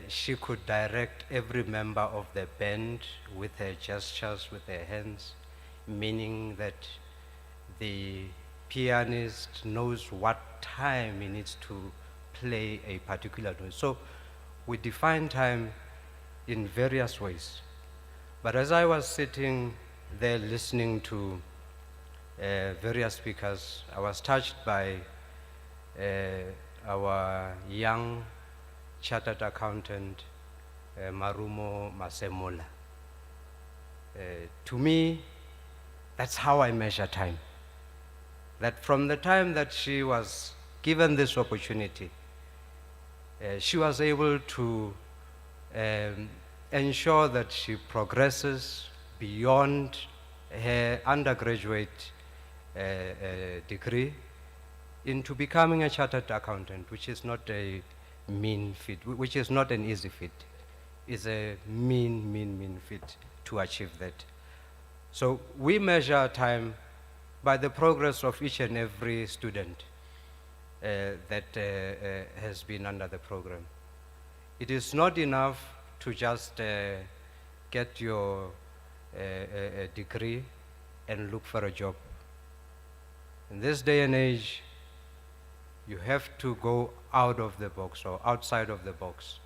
she could direct every member of the band with her gestures, with her hands, meaning that the pianist knows what time he needs to play a particular note. So we define time in various ways. But as I was sitting there listening to various speakers, I was touched by our young chartered accountant, Marumo Masemola. To me, that's how I measure time. That from the time that she was given this opportunity, she was able to ensure that she progresses beyond her undergraduate degree into becoming a chartered accountant, which is not a mean feat, which is not an easy feat. It's a mean feat to achieve that. So we measure time by the progress of each and every student that has been under the program. It is not enough to just get your degree and look for a job. In this day and age, you have to go out of the box or outside of the box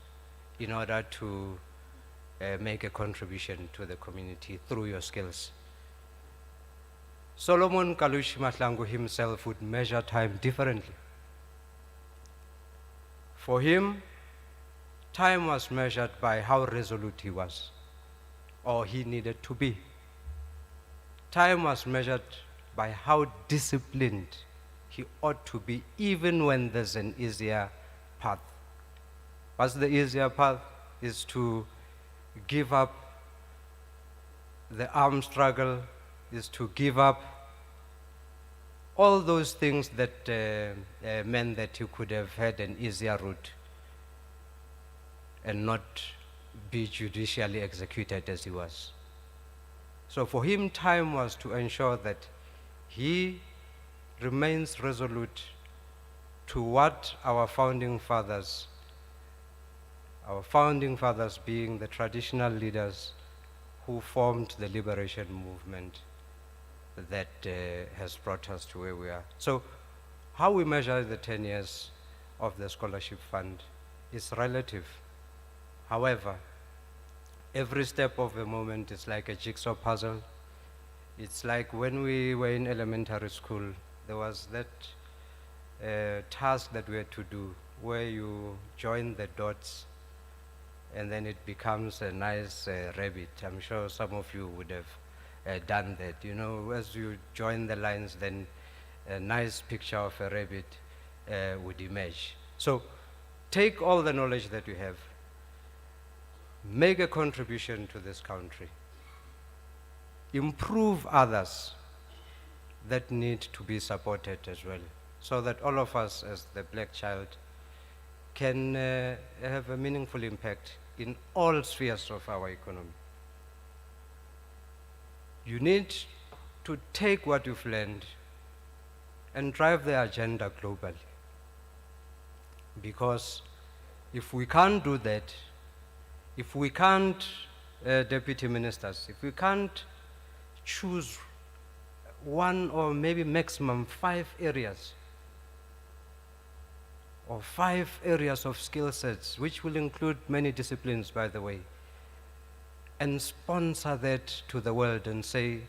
in order to make a contribution to the community through your skills. Solomon Kalushi Mahlangu himself would measure time differently. For him, time was measured by how resolute he was, or he needed to be. Time was measured by how disciplined he ought to be, even when there's an easier path. What's the easier path? Is to give up the armed struggle, is to give up all those things that meant that you could have had an easier route and not be judicially executed as he was. So for him, time was to ensure that he remains resolute to what our founding fathers being the traditional leaders who formed the liberation movement that has brought us to where we are. So how we measure the 10 years of the scholarship fund is relative. However, every step of the moment is like a jigsaw puzzle. It's like when we were in elementary school, there was that task that we had to do where you join the dots and then it becomes a nice rabbit. I'm sure some of you would have done that. You know, as you join the lines, then a nice picture of a rabbit would emerge. So take all the knowledge that you have, make a contribution to this country, improve others that need to be supported as well, so that all of us as the black child can have a meaningful impact in all spheres of our economy. You need to take what you've learned and drive the agenda globally. Because if we can't do that, if we can't, deputy ministers, if we can't choose one or maybe maximum 5 areas, or 5 areas of skill sets, which will include many disciplines, by the way, and sponsor that to the world and say,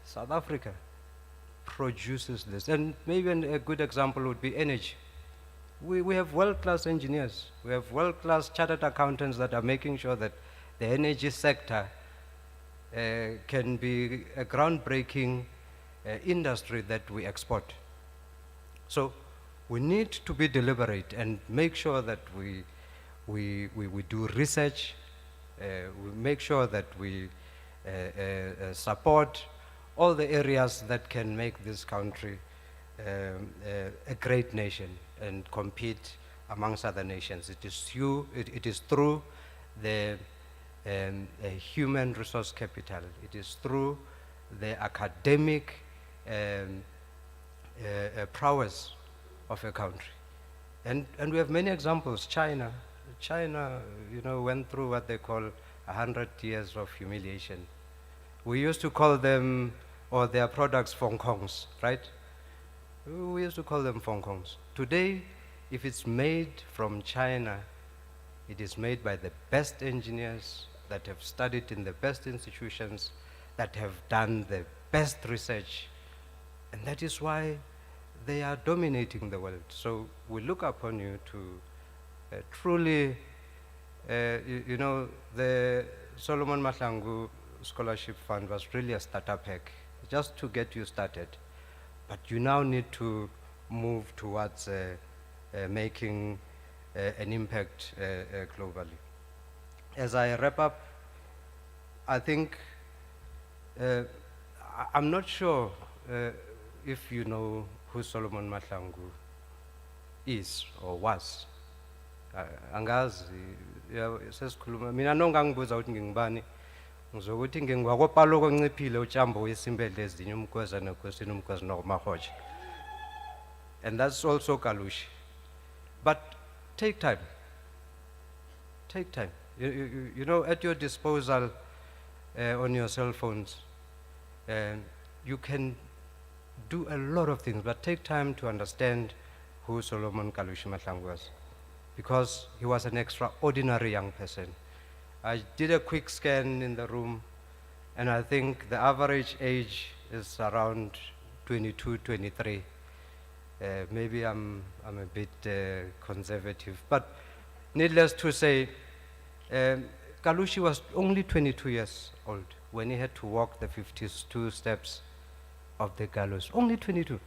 South Africa produces this. And maybe a good example would be energy. We have world-class engineers. We have world-class chartered accountants that are making sure that the energy sector can be a groundbreaking industry that we export. So we need to be deliberate and make sure that we do research, we make sure that we support all the areas that can make this country a great nation and compete amongst other nations. It is through the human resource capital. It is through the academic prowess of a country. And we have many examples. China, went through what they call 100 years of humiliation. We used to call them, or their products, Fongkongs, right? We used to call them Fongkongs. Today, if it's made from China, it is made by the best engineers that have studied in the best institutions, that have done the best research. And that is why they are dominating the world. So we look upon you to truly, the Solomon Mahlangu Scholarship Fund was really a startup hack, just to get you started. But you now need to move towards making an impact globally. As I wrap up, I think, I'm not sure if you know who Solomon Mahlangu is or was. Angazi, sesikhuluma, mina nongangibuza ukuthi ngingubani, ngizokuthi ngingwakopalo konciphile utshambo wesimbele ezinye umkhweza nekhwesini umkhweza nokumahotsha. And that's also Kalushi. But take time. Take time. You know, at your disposal on your cell phones, you can do a lot of things, but take time to understand who Solomon Kalushi Mahlangu was, because he was an extraordinary young person. I did a quick scan in the room, and I think the average age is around 22, 23. Maybe I'm a bit conservative, but needless to say, Kalushi was only 22 years old when he had to walk the 52 steps of the gallows. Only 22.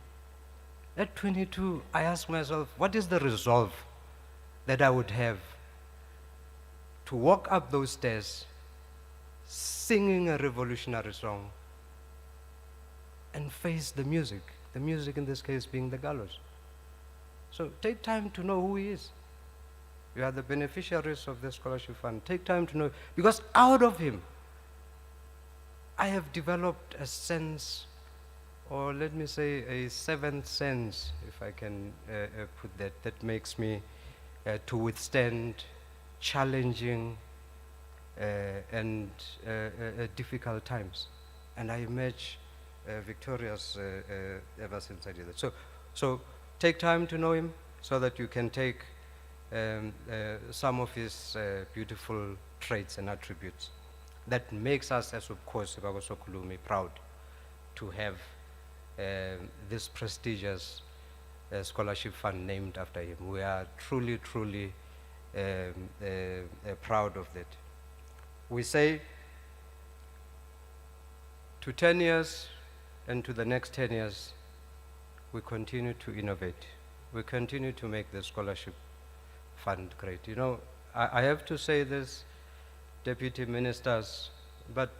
At 22, I asked myself, what is the resolve that I would have to walk up those stairs singing a revolutionary song and face the music in this case being the gallows. So take time to know who he is. You are the beneficiaries of the scholarship fund. Take time to know, because out of him, I have developed a sense, or let me say a seventh sense, if I can put that makes me to withstand challenging and difficult times. And I emerge victorious ever since I did that. So take time to know him so that you can take some of his beautiful traits and attributes that makes us, as of course, Sokulumi, proud to have this prestigious scholarship fund named after him. We are truly, truly proud of that. We say to 10 years and to the next 10 years, we continue to innovate. We continue to make the scholarship fund great. You know, I have to say this, deputy ministers, but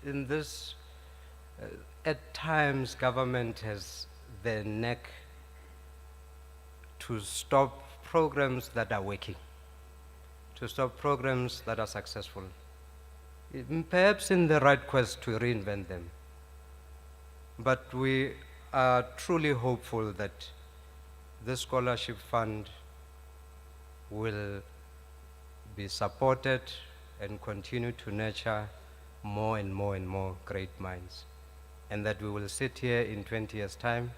in this, at times government has the neck to stop programs that are working, to stop programs that are successful, perhaps in the right quest to reinvent them. But we are truly hopeful that this scholarship fund will be supported and continue to nurture more and more and more great minds. And that we will sit here in 20 years' time,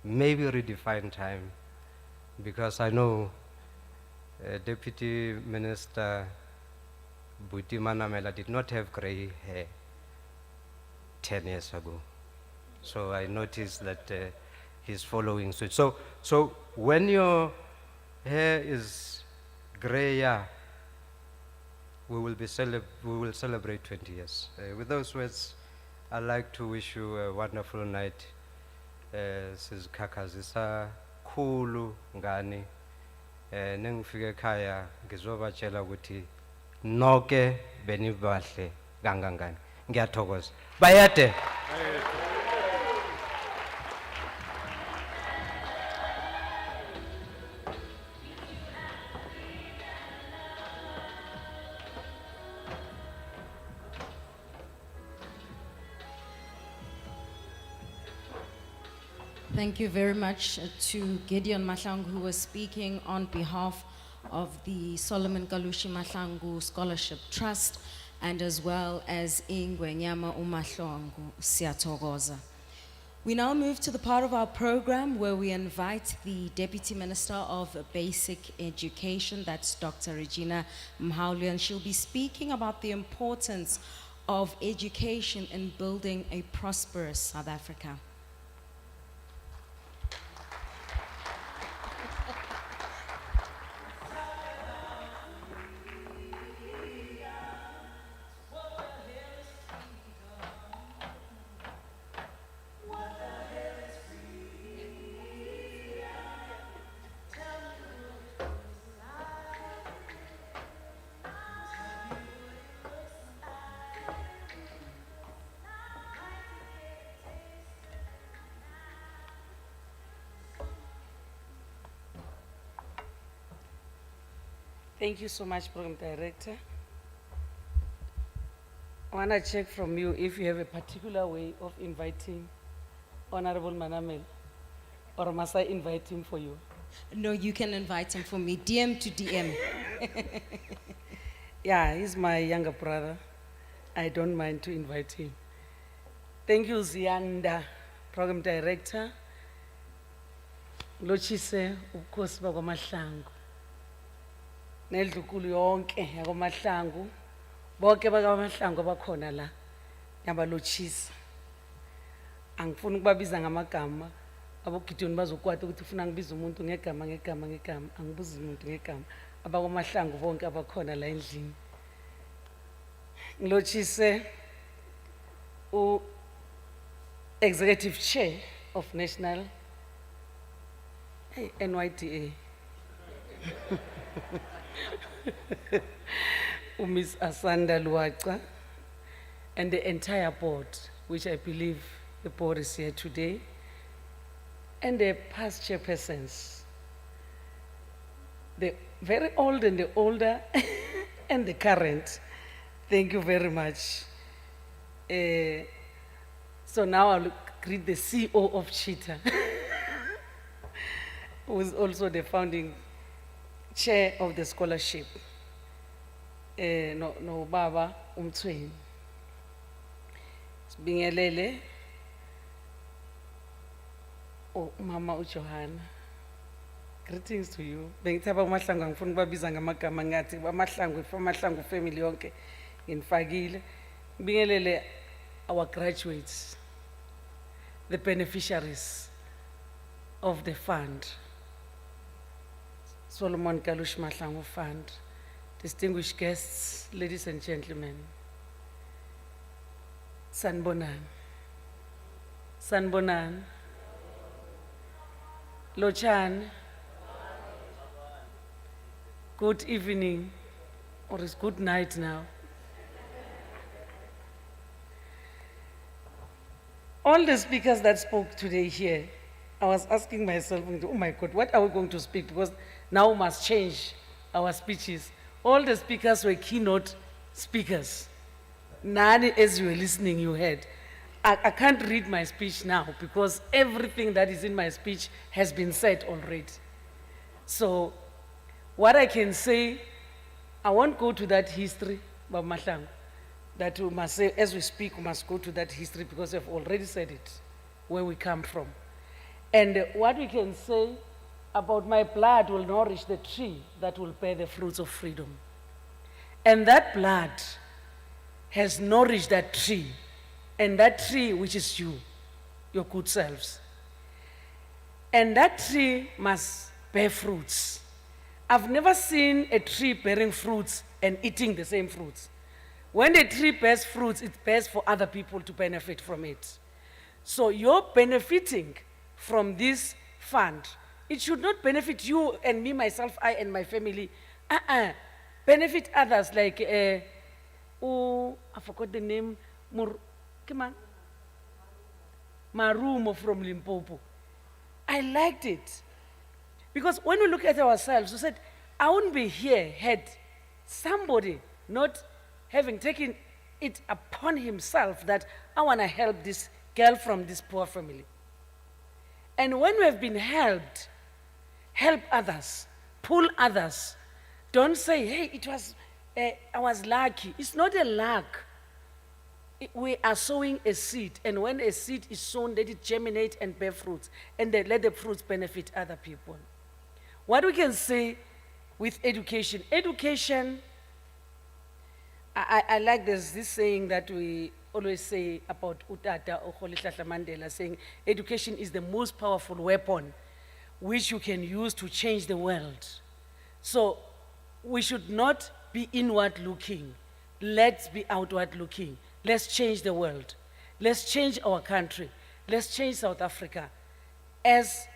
maybe redefine time, because I know Deputy Minister Buti Manamela did not have gray hair 10 years ago. So I noticed that he's following suit. So when your hair is gray, yeah, we will celebrate 20 years. With those words, I'd like to wish you a wonderful night. Sizikhakhazisa khulu ngani. Nengifike ekhaya ngizobatshela ukuthi noke benibahle kangangani. Ngiyathokoza. Bayade. Thank you very much to Gideon Mahlangu, who was speaking on behalf of the Solomon Kalushi Mahlangu Scholarship Trust, and as well as Ingwe Nyama Umahlongu Siyathokoza. We now move to the part of our program where we invite the Deputy Minister of Basic Education, that's Dr. Regina Mhaulu, and she'll be speaking about the importance of education in building a prosperous South Africa. Thank you so much, Program Director. I want to check from you if you have a particular way of inviting Honorable Manamel, or must I invite him for you? No, you can invite him for me, DM to DM. Yeah, he's my younger brother. I don't mind to invite him. Thank you, Zianda, Program Director. Lochise, ukhosi bakwaMahlangu. Neldukulu yonke yakwaMahlangu. Bonke bakwaMahlangu abakhona la. Ngiyabalochisa. Angifuni ukubabiza ngamagama. Abogidoni bazokwata ukuthi ufuna ngibize umuntu ngegama. Angibuzi umuntu ngegama. AbakwaMahlangu bonke abakhona la endlini. Ngilochise Executive Chair of National NYDA. Miss Asanda Luaca, and the entire board, which I believe the board is here today, and the past chairpersons, the very old and the older, and the current. Thank you very much. So now I'll greet the CEO of Cheetah, who is also the founding chair of the scholarship. No Baba Umtweni. Sibingelele. Oh, Mama uJohana. Greetings to you. Bengithaba uMahlangu angifuni babiza ngamagama ngathi baMahlangu FaMahlangu family yonke ngifakile. Bingelele our graduates, the beneficiaries of the fund, Solomon Kalushi Mahlangu Fund, distinguished guests, ladies and gentlemen. Sanbonan. Sanbonan. Lochan. Good evening, or it's good night now. All the speakers that spoke today here, I was asking myself, oh my God, what are we going to speak? Because now we must change our speeches. All the speakers were keynote speakers. None, as you were listening, you heard. I can't read my speech now because everything that is in my speech has been said already. So what I can say I won't go to that history, Baba Mahlangu, that we must say, as we speak, we must go to that history because we've already said it, where we come from. And what we can say about my blood will nourish the tree that will bear the fruits of freedom. And that blood has nourished that tree, and that tree which is you, your good selves. And that tree must bear fruits. I've never seen a tree bearing fruits and eating the same fruits. When a tree bears fruits, it bears for other people to benefit from it. So you're benefiting from this fund. It should not benefit you and me, myself, I and my family. Benefit others like, I forgot the name, Marumo from Limpopo. I liked it. Because when we look at ourselves, we said, I wouldn't be here had somebody not having taken it upon himself that I want to help this girl from this poor family. And when we have been helped, help others, pull others. Don't say, hey, it was, I was lucky. It's not a luck. We are sowing a seed, and when a seed is sown, let it germinate and bear fruits, and then let the fruits benefit other people. What we can say with education, I like this saying that we always say about Utata or Rolihlahla Mandela, saying education is the most powerful weapon which you can use to change the world. So we should not be inward looking. Let's be outward looking. Let's change the world. Let's change our country. Let's change South Africa. As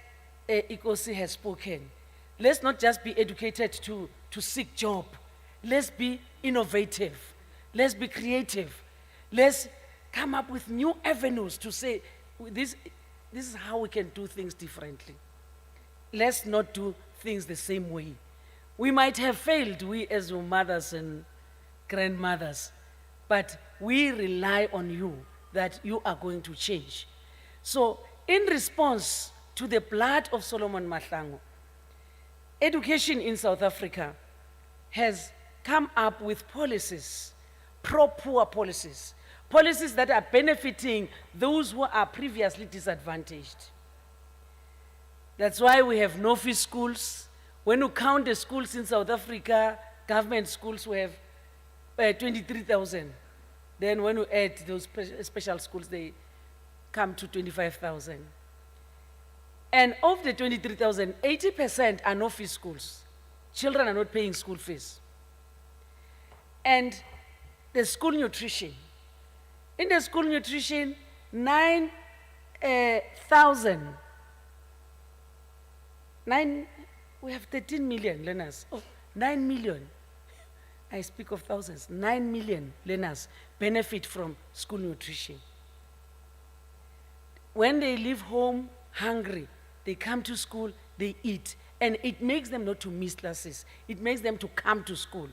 Ikosi has spoken, let's not just be educated to seek job. Let's be innovative. Let's be creative. Let's come up with new avenues to say, this is how we can do things differently. Let's not do things the same way. We might have failed, we as your mothers and grandmothers, but we rely on you that you are going to change. So in response to the blood of Solomon Mahlangu, education in South Africa has come up with policies, pro-poor policies, policies that are benefiting those who are previously disadvantaged. That's why we have no-fee schools. When you count the schools in South Africa, government schools, we have 23,000. Then when you add those special schools, they come to 25,000. And of the 23,000, 80% are no-fee schools. Children are not paying school fees. And the school nutrition. In the school nutrition, 9,000. We have 13 million learners. Oh, 9 million. I speak of thousands. 9 million learners benefit from school nutrition. When they leave home hungry, they come to school, they eat. And it makes them not to miss classes. It makes them to come to school.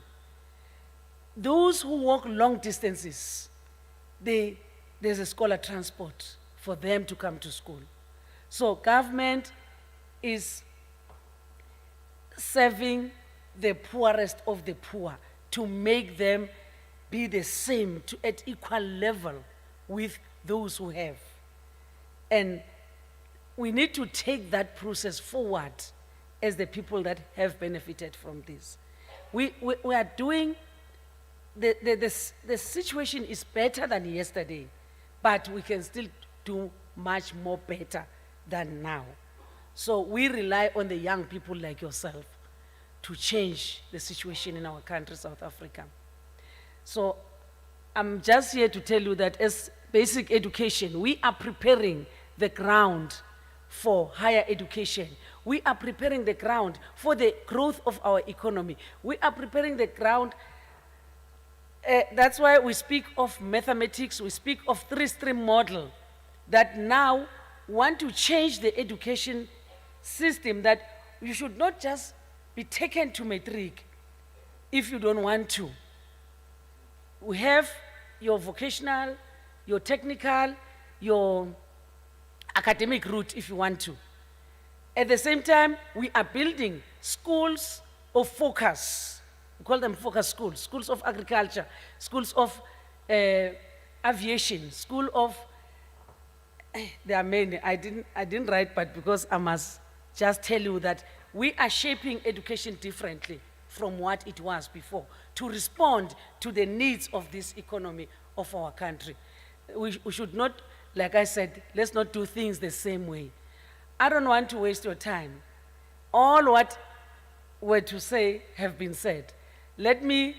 Those who walk long distances, there's a scholar transport for them to come to school. So government is serving the poorest of the poor to make them be the same, at equal level with those who have. And we need to take that process forward as the people that have benefited from this. We are doing, the situation is better than yesterday, but we can still do much more better than now. So we rely on the young people like yourself to change the situation in our country, South Africa. So I'm just here to tell you that as basic education, we are preparing the ground for higher education. We are preparing the ground for the growth of our economy. We are preparing the ground. That's why we speak of mathematics, we speak of three-stream model, that now want to change the education system, that you should not just be taken to matric if you don't want to. We have your vocational, your technical, your academic route if you want to. At the same time, we are building schools of focus We call them focus schools, schools of agriculture, schools of aviation, school of, there are many. I didn't write, but because I must just tell you that we are shaping education differently from what it was before to respond to the needs of this economy of our country. We should not, like I said, let's not do things the same way. I don't want to waste your time. All what were to say have been said. Let me,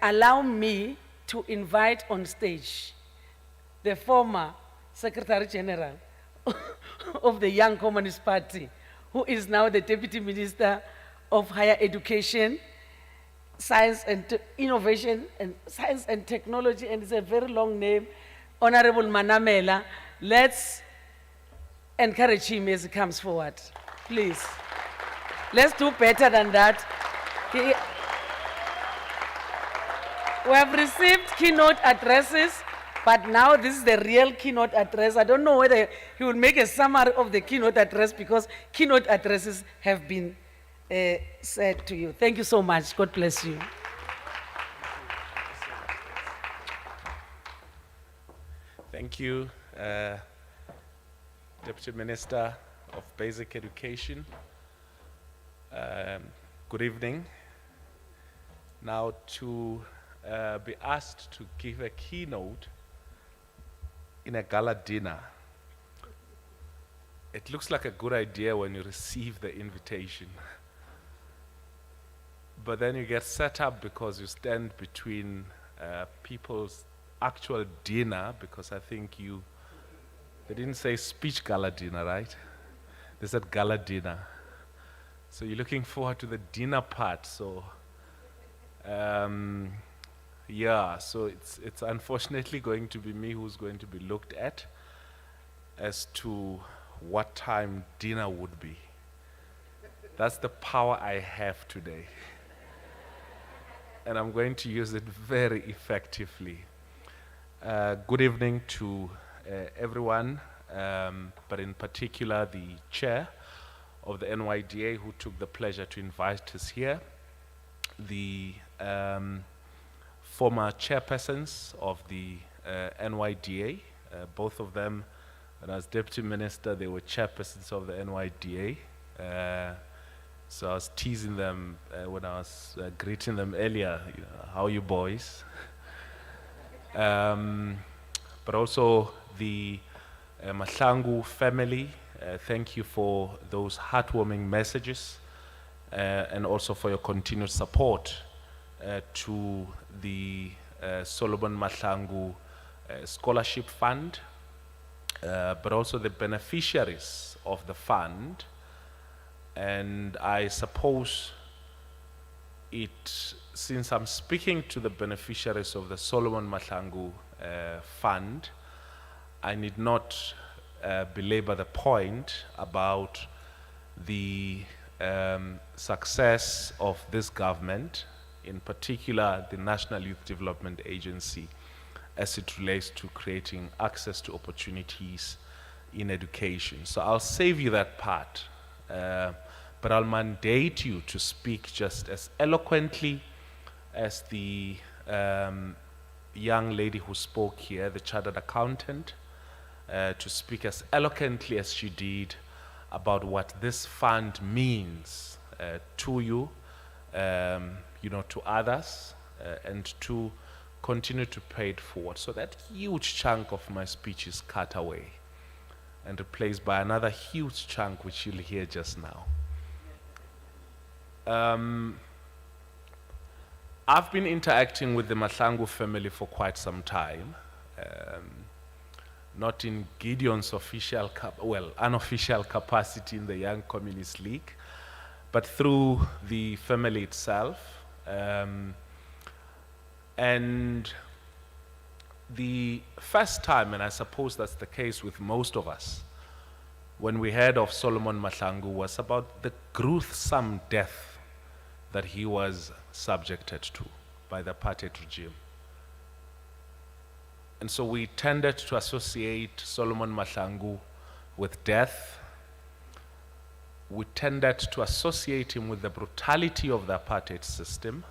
allow me to invite on stage the former Secretary General of the Young Communist Party, who is now the Deputy Minister of Higher Education, Science and Innovation, and Science and Technology, and it's a very long name, Honorable Manamela. Let's encourage him as he comes forward, please. Let's do better than that. We have received keynote addresses, but now this is the real keynote address. I don't know whether he will make a summary of the keynote address because keynote addresses have been said to you. Thank you so much. God bless you. Thank you, Deputy Minister of Basic Education. Good evening. Now to be asked to give a keynote in a gala dinner. It looks like a good idea when you receive the invitation. But then you get set up because you stand between people's actual dinner, because I think they didn't say speech gala dinner, right? They said gala dinner. So you're looking forward to the dinner part, so yeah, so it's unfortunately going to be me who's going to be looked at as to what time dinner would be. That's the power I have today. And I'm going to use it very effectively. Good evening to everyone, but in particular the chair of the NYDA who took the pleasure to invite us here, the former chairpersons of the NYDA, both of them, and as deputy minister, they were chairpersons of the NYDA. So I was teasing them when I was greeting them earlier, you know, how are you boys? But also the Mahlangu family, thank you for those heartwarming messages and also for your continued support to the Solomon Mahlangu Scholarship Fund, but also the beneficiaries of the fund. And I suppose since I'm speaking to the beneficiaries of the Solomon Mahlangu Fund, I need not belabor the point about the success of this government, in particular the National Youth Development Agency, as it relates to creating access to opportunities in education. So I'll save you that part, but I'll mandate you to speak just as eloquently as the young lady who spoke here, the chartered accountant, to speak as eloquently as she did about what this fund means to you, you know, to others, and to continue to pay it forward. So that huge chunk of my speech is cut away and replaced by another huge chunk which you'll hear just now. I've been interacting with the Mahlangu family for quite some time, not in Gideon's official, unofficial capacity in the Young Communist League, but through the family itself. And the first time, and I suppose that's the case with most of us, when we heard of Solomon Mahlangu was about the gruesome death that he was subjected to by the apartheid regime. And so we tended to associate Solomon Mahlangu with death, we tended to associate him with the brutality of the apartheid system.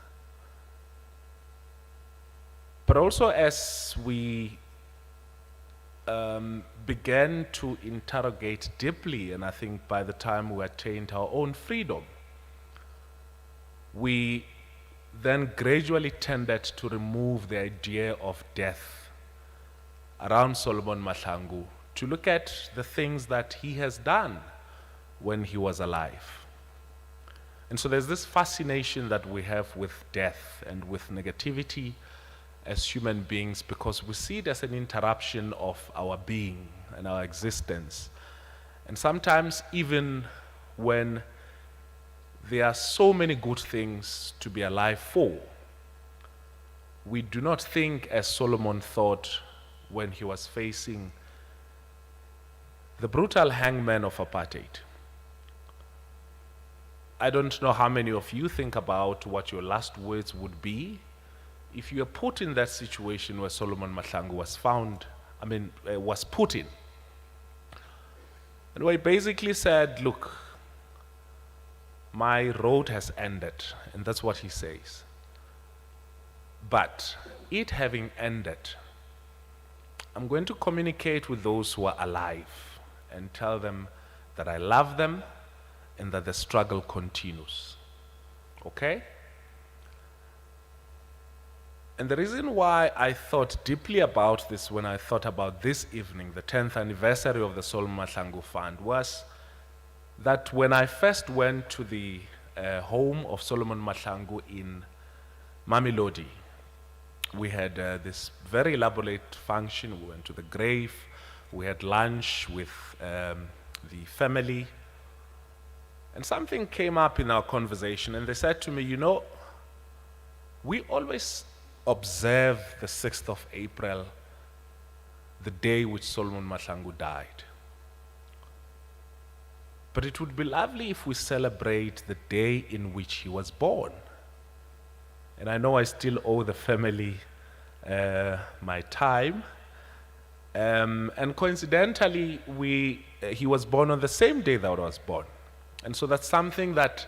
But also as we began to interrogate deeply, and I think by the time we attained our own freedom, we then gradually tended to remove the idea of death around Solomon Mahlangu to look at the things that he has done when he was alive. And so there's this fascination that we have with death and with negativity as human beings, because we see it as an interruption of our being and our existence. And sometimes even when there are so many good things to be alive for, we do not think as Solomon thought when he was facing the brutal hangman of apartheid. I don't know how many of you think about what your last words would be if you are put in that situation where Solomon Mahlangu was was put in. And where he basically said, look, my road has ended, and that's what he says. But it having ended, I'm going to communicate with those who are alive and tell them that I love them and that the struggle continues. Okay? And the reason why I thought deeply about this when I thought about this evening, the 10th anniversary of the Solomon Mahlangu Fund, was that when I first went to the home of Solomon Mahlangu in Mamelodi, we had this very elaborate function. We went to the grave, we had lunch with the family, and something came up in our conversation, and they said to me, you know, we always observe the 6th of April, the day which Solomon Mahlangu died. But it would be lovely if we celebrate the day in which he was born. And I know I still owe the family my time. And coincidentally, he was born on the same day that I was born. And so that's something that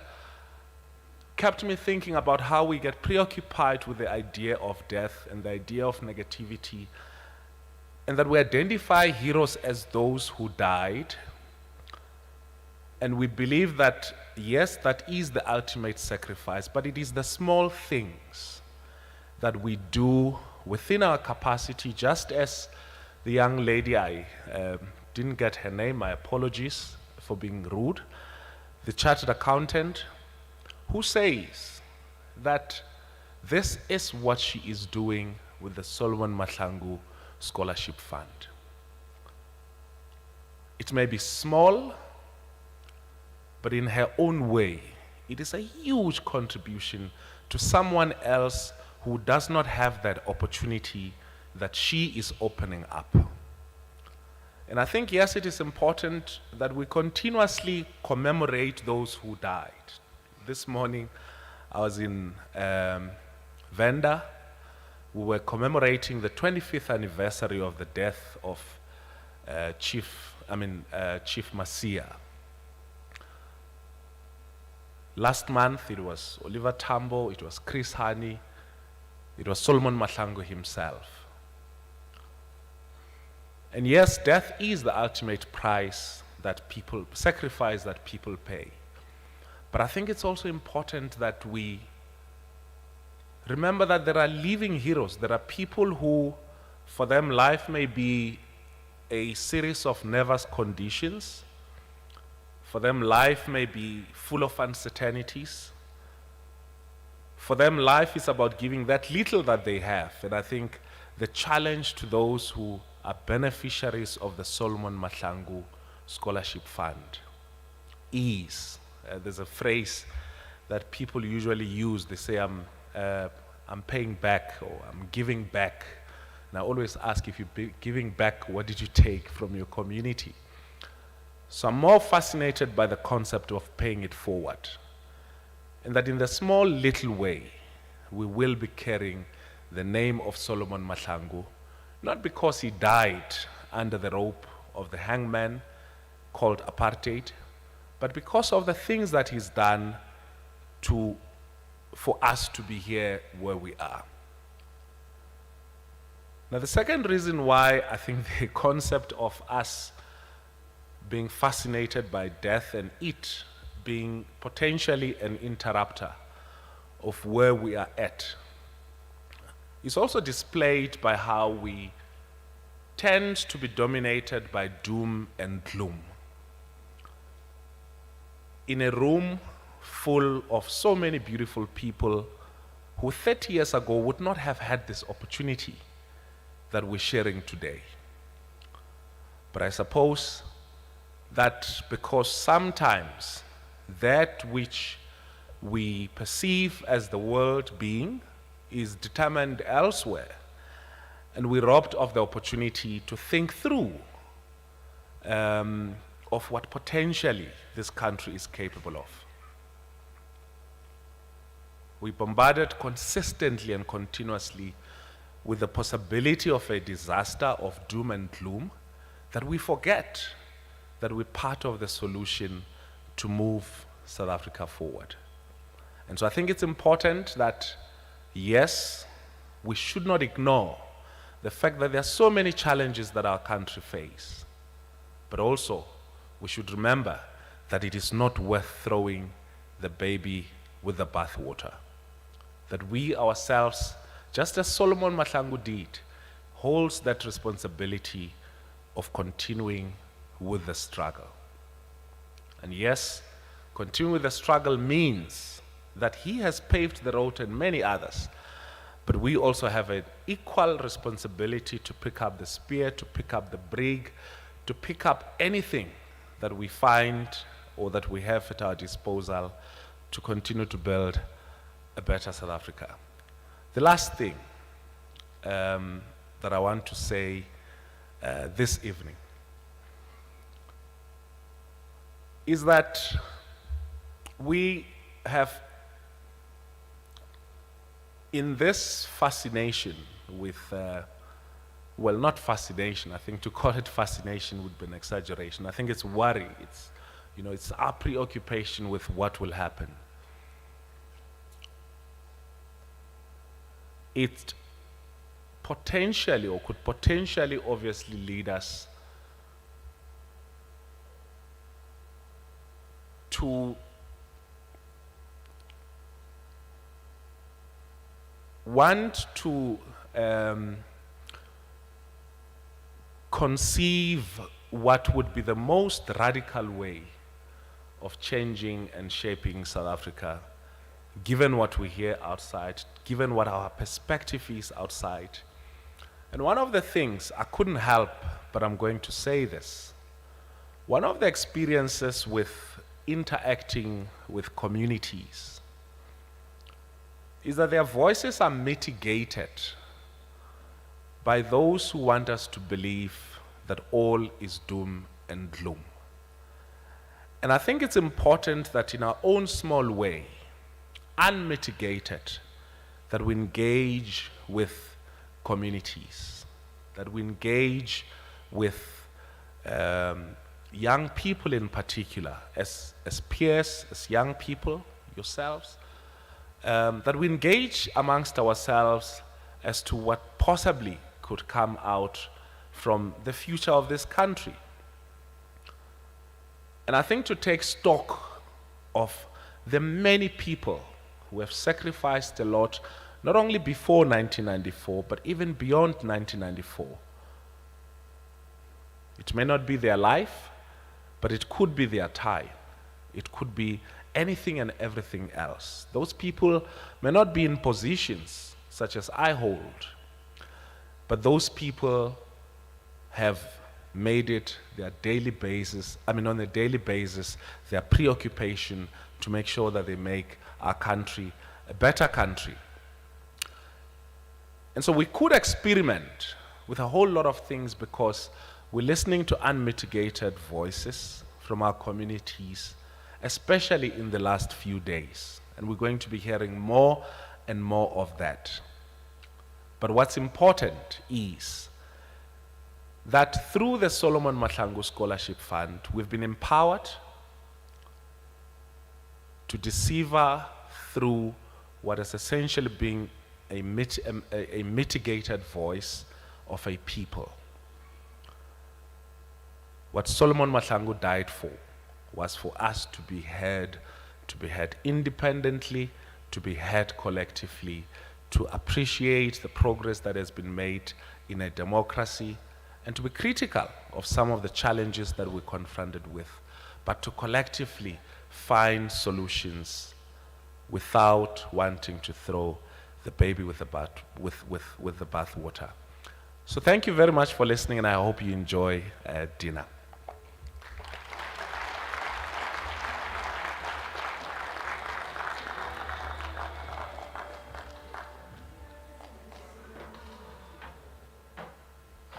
kept me thinking about how we get preoccupied with the idea of death and the idea of negativity, and that we identify heroes as those who died, and we believe that, yes, that is the ultimate sacrifice, but it is the small things that we do within our capacity, just as the young lady, I didn't get her name, my apologies for being rude, the chartered accountant, who says that this is what she is doing with the Solomon Mahlangu Scholarship Fund. It may be small, but in her own way, it is a huge contribution to someone else who does not have that opportunity that she is opening up. And I think, yes, it is important that we continuously commemorate those who died. This morning, I was in Venda. We were commemorating the 25th anniversary of the death of Chief Masia. Last month, it was Oliver Tambo, it was Chris Hani, it was Solomon Mahlangu himself. And yes, death is the ultimate price sacrifice that people pay. But I think it's also important that we remember that there are living heroes. There are people who, for them, life may be a series of nervous conditions. For them, life may be full of uncertainties. For them, life is about giving that little that they have. And I think the challenge to those who are beneficiaries of the Solomon Mahlangu Scholarship Fund is, there's a phrase that people usually use. They say, I'm paying back, or I'm giving back. And I always ask, if you're giving back, what did you take from your community? So I'm more fascinated by the concept of paying it forward. And that in the small little way, we will be carrying the name of Solomon Mahlangu, not because he died under the rope of the hangman called apartheid, but because of the things that he's done for us to be here where we are. Now, the second reason why I think the concept of us being fascinated by death and it being potentially an interrupter of where we are at is also displayed by how we tend to be dominated by doom and gloom. In a room full of so many beautiful people who 30 years ago would not have had this opportunity that we're sharing today. But I suppose that because sometimes that which we perceive as the world being is determined elsewhere, and we're robbed of the opportunity to think through of what potentially this country is capable of. We're bombarded consistently and continuously with the possibility of a disaster of doom and gloom that we forget that we're part of the solution to move South Africa forward. And so I think it's important that, yes, we should not ignore the fact that there are so many challenges that our country faces, but also we should remember that it is not worth throwing the baby with the bathwater. That we ourselves, just as Solomon Mahlangu did, holds that responsibility of continuing with the struggle. And yes, continuing with the struggle means that he has paved the road and many others, but we also have an equal responsibility to pick up the spear, to pick up the brig, to pick up anything that we find or that we have at our disposal to continue to build a better South Africa. The last thing that I want to say this evening is that we have, in this fascination with, well, not fascination, I think to call it fascination would be an exaggeration. I think it's worry, it's our preoccupation with what will happen. It potentially, or could potentially obviously lead us to want to conceive what would be the most radical way of changing and shaping South Africa, given what we hear outside, given what our perspective is outside. And one of the things, I couldn't help, but I'm going to say this, one of the experiences with interacting with communities is that their voices are mitigated by those who want us to believe that all is doom and gloom. And I think it's important that in our own small way, unmitigated, that we engage with communities, that we engage with young people in particular, as peers, as young people, yourselves, that we engage amongst ourselves as to what possibly could come out from the future of this country. And I think to take stock of the many people who have sacrificed a lot, not only before 1994, but even beyond 1994. It may not be their life, but it could be their time. It could be anything and everything else. Those people may not be in positions such as I hold, but those people have made it their daily basis, on a daily basis, their preoccupation to make sure that they make our country a better country. And so we could experiment with a whole lot of things because we're listening to unmitigated voices from our communities, especially in the last few days. And we're going to be hearing more and more of that. But what's important is that through the Solomon Mahlangu Scholarship Fund, we've been empowered to deceive through what has essentially been a mitigated voice of a people. What Solomon Mahlangu died for was for us to be heard independently, to be heard collectively, to appreciate the progress that has been made in a democracy, and to be critical of some of the challenges that we're confronted with, but to collectively find solutions without wanting to throw the baby with the bathwater. So thank you very much for listening, and I hope you enjoy dinner.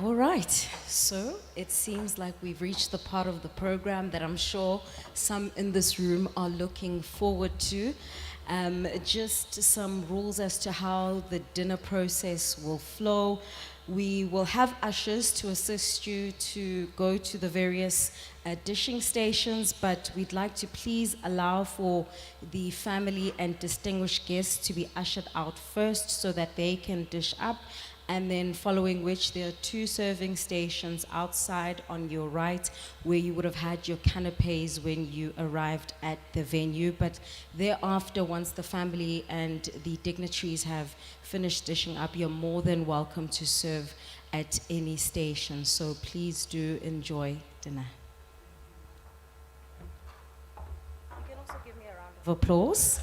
All right, so it seems like we've reached the part of the program that I'm sure some in this room are looking forward to. Just some rules as to how the dinner process will flow. We will have ushers to assist you to go to the various dishing stations, but we'd like to please allow for the family and distinguished guests to be ushered out first so that they can dish up. And then following which there are 2 serving stations outside on your right where you would have had your canapes when you arrived at the venue. But thereafter, once the family and the dignitaries have finished dishing up, you're more than welcome to serve at any station. So please do enjoy dinner. You can also give me a round of applause.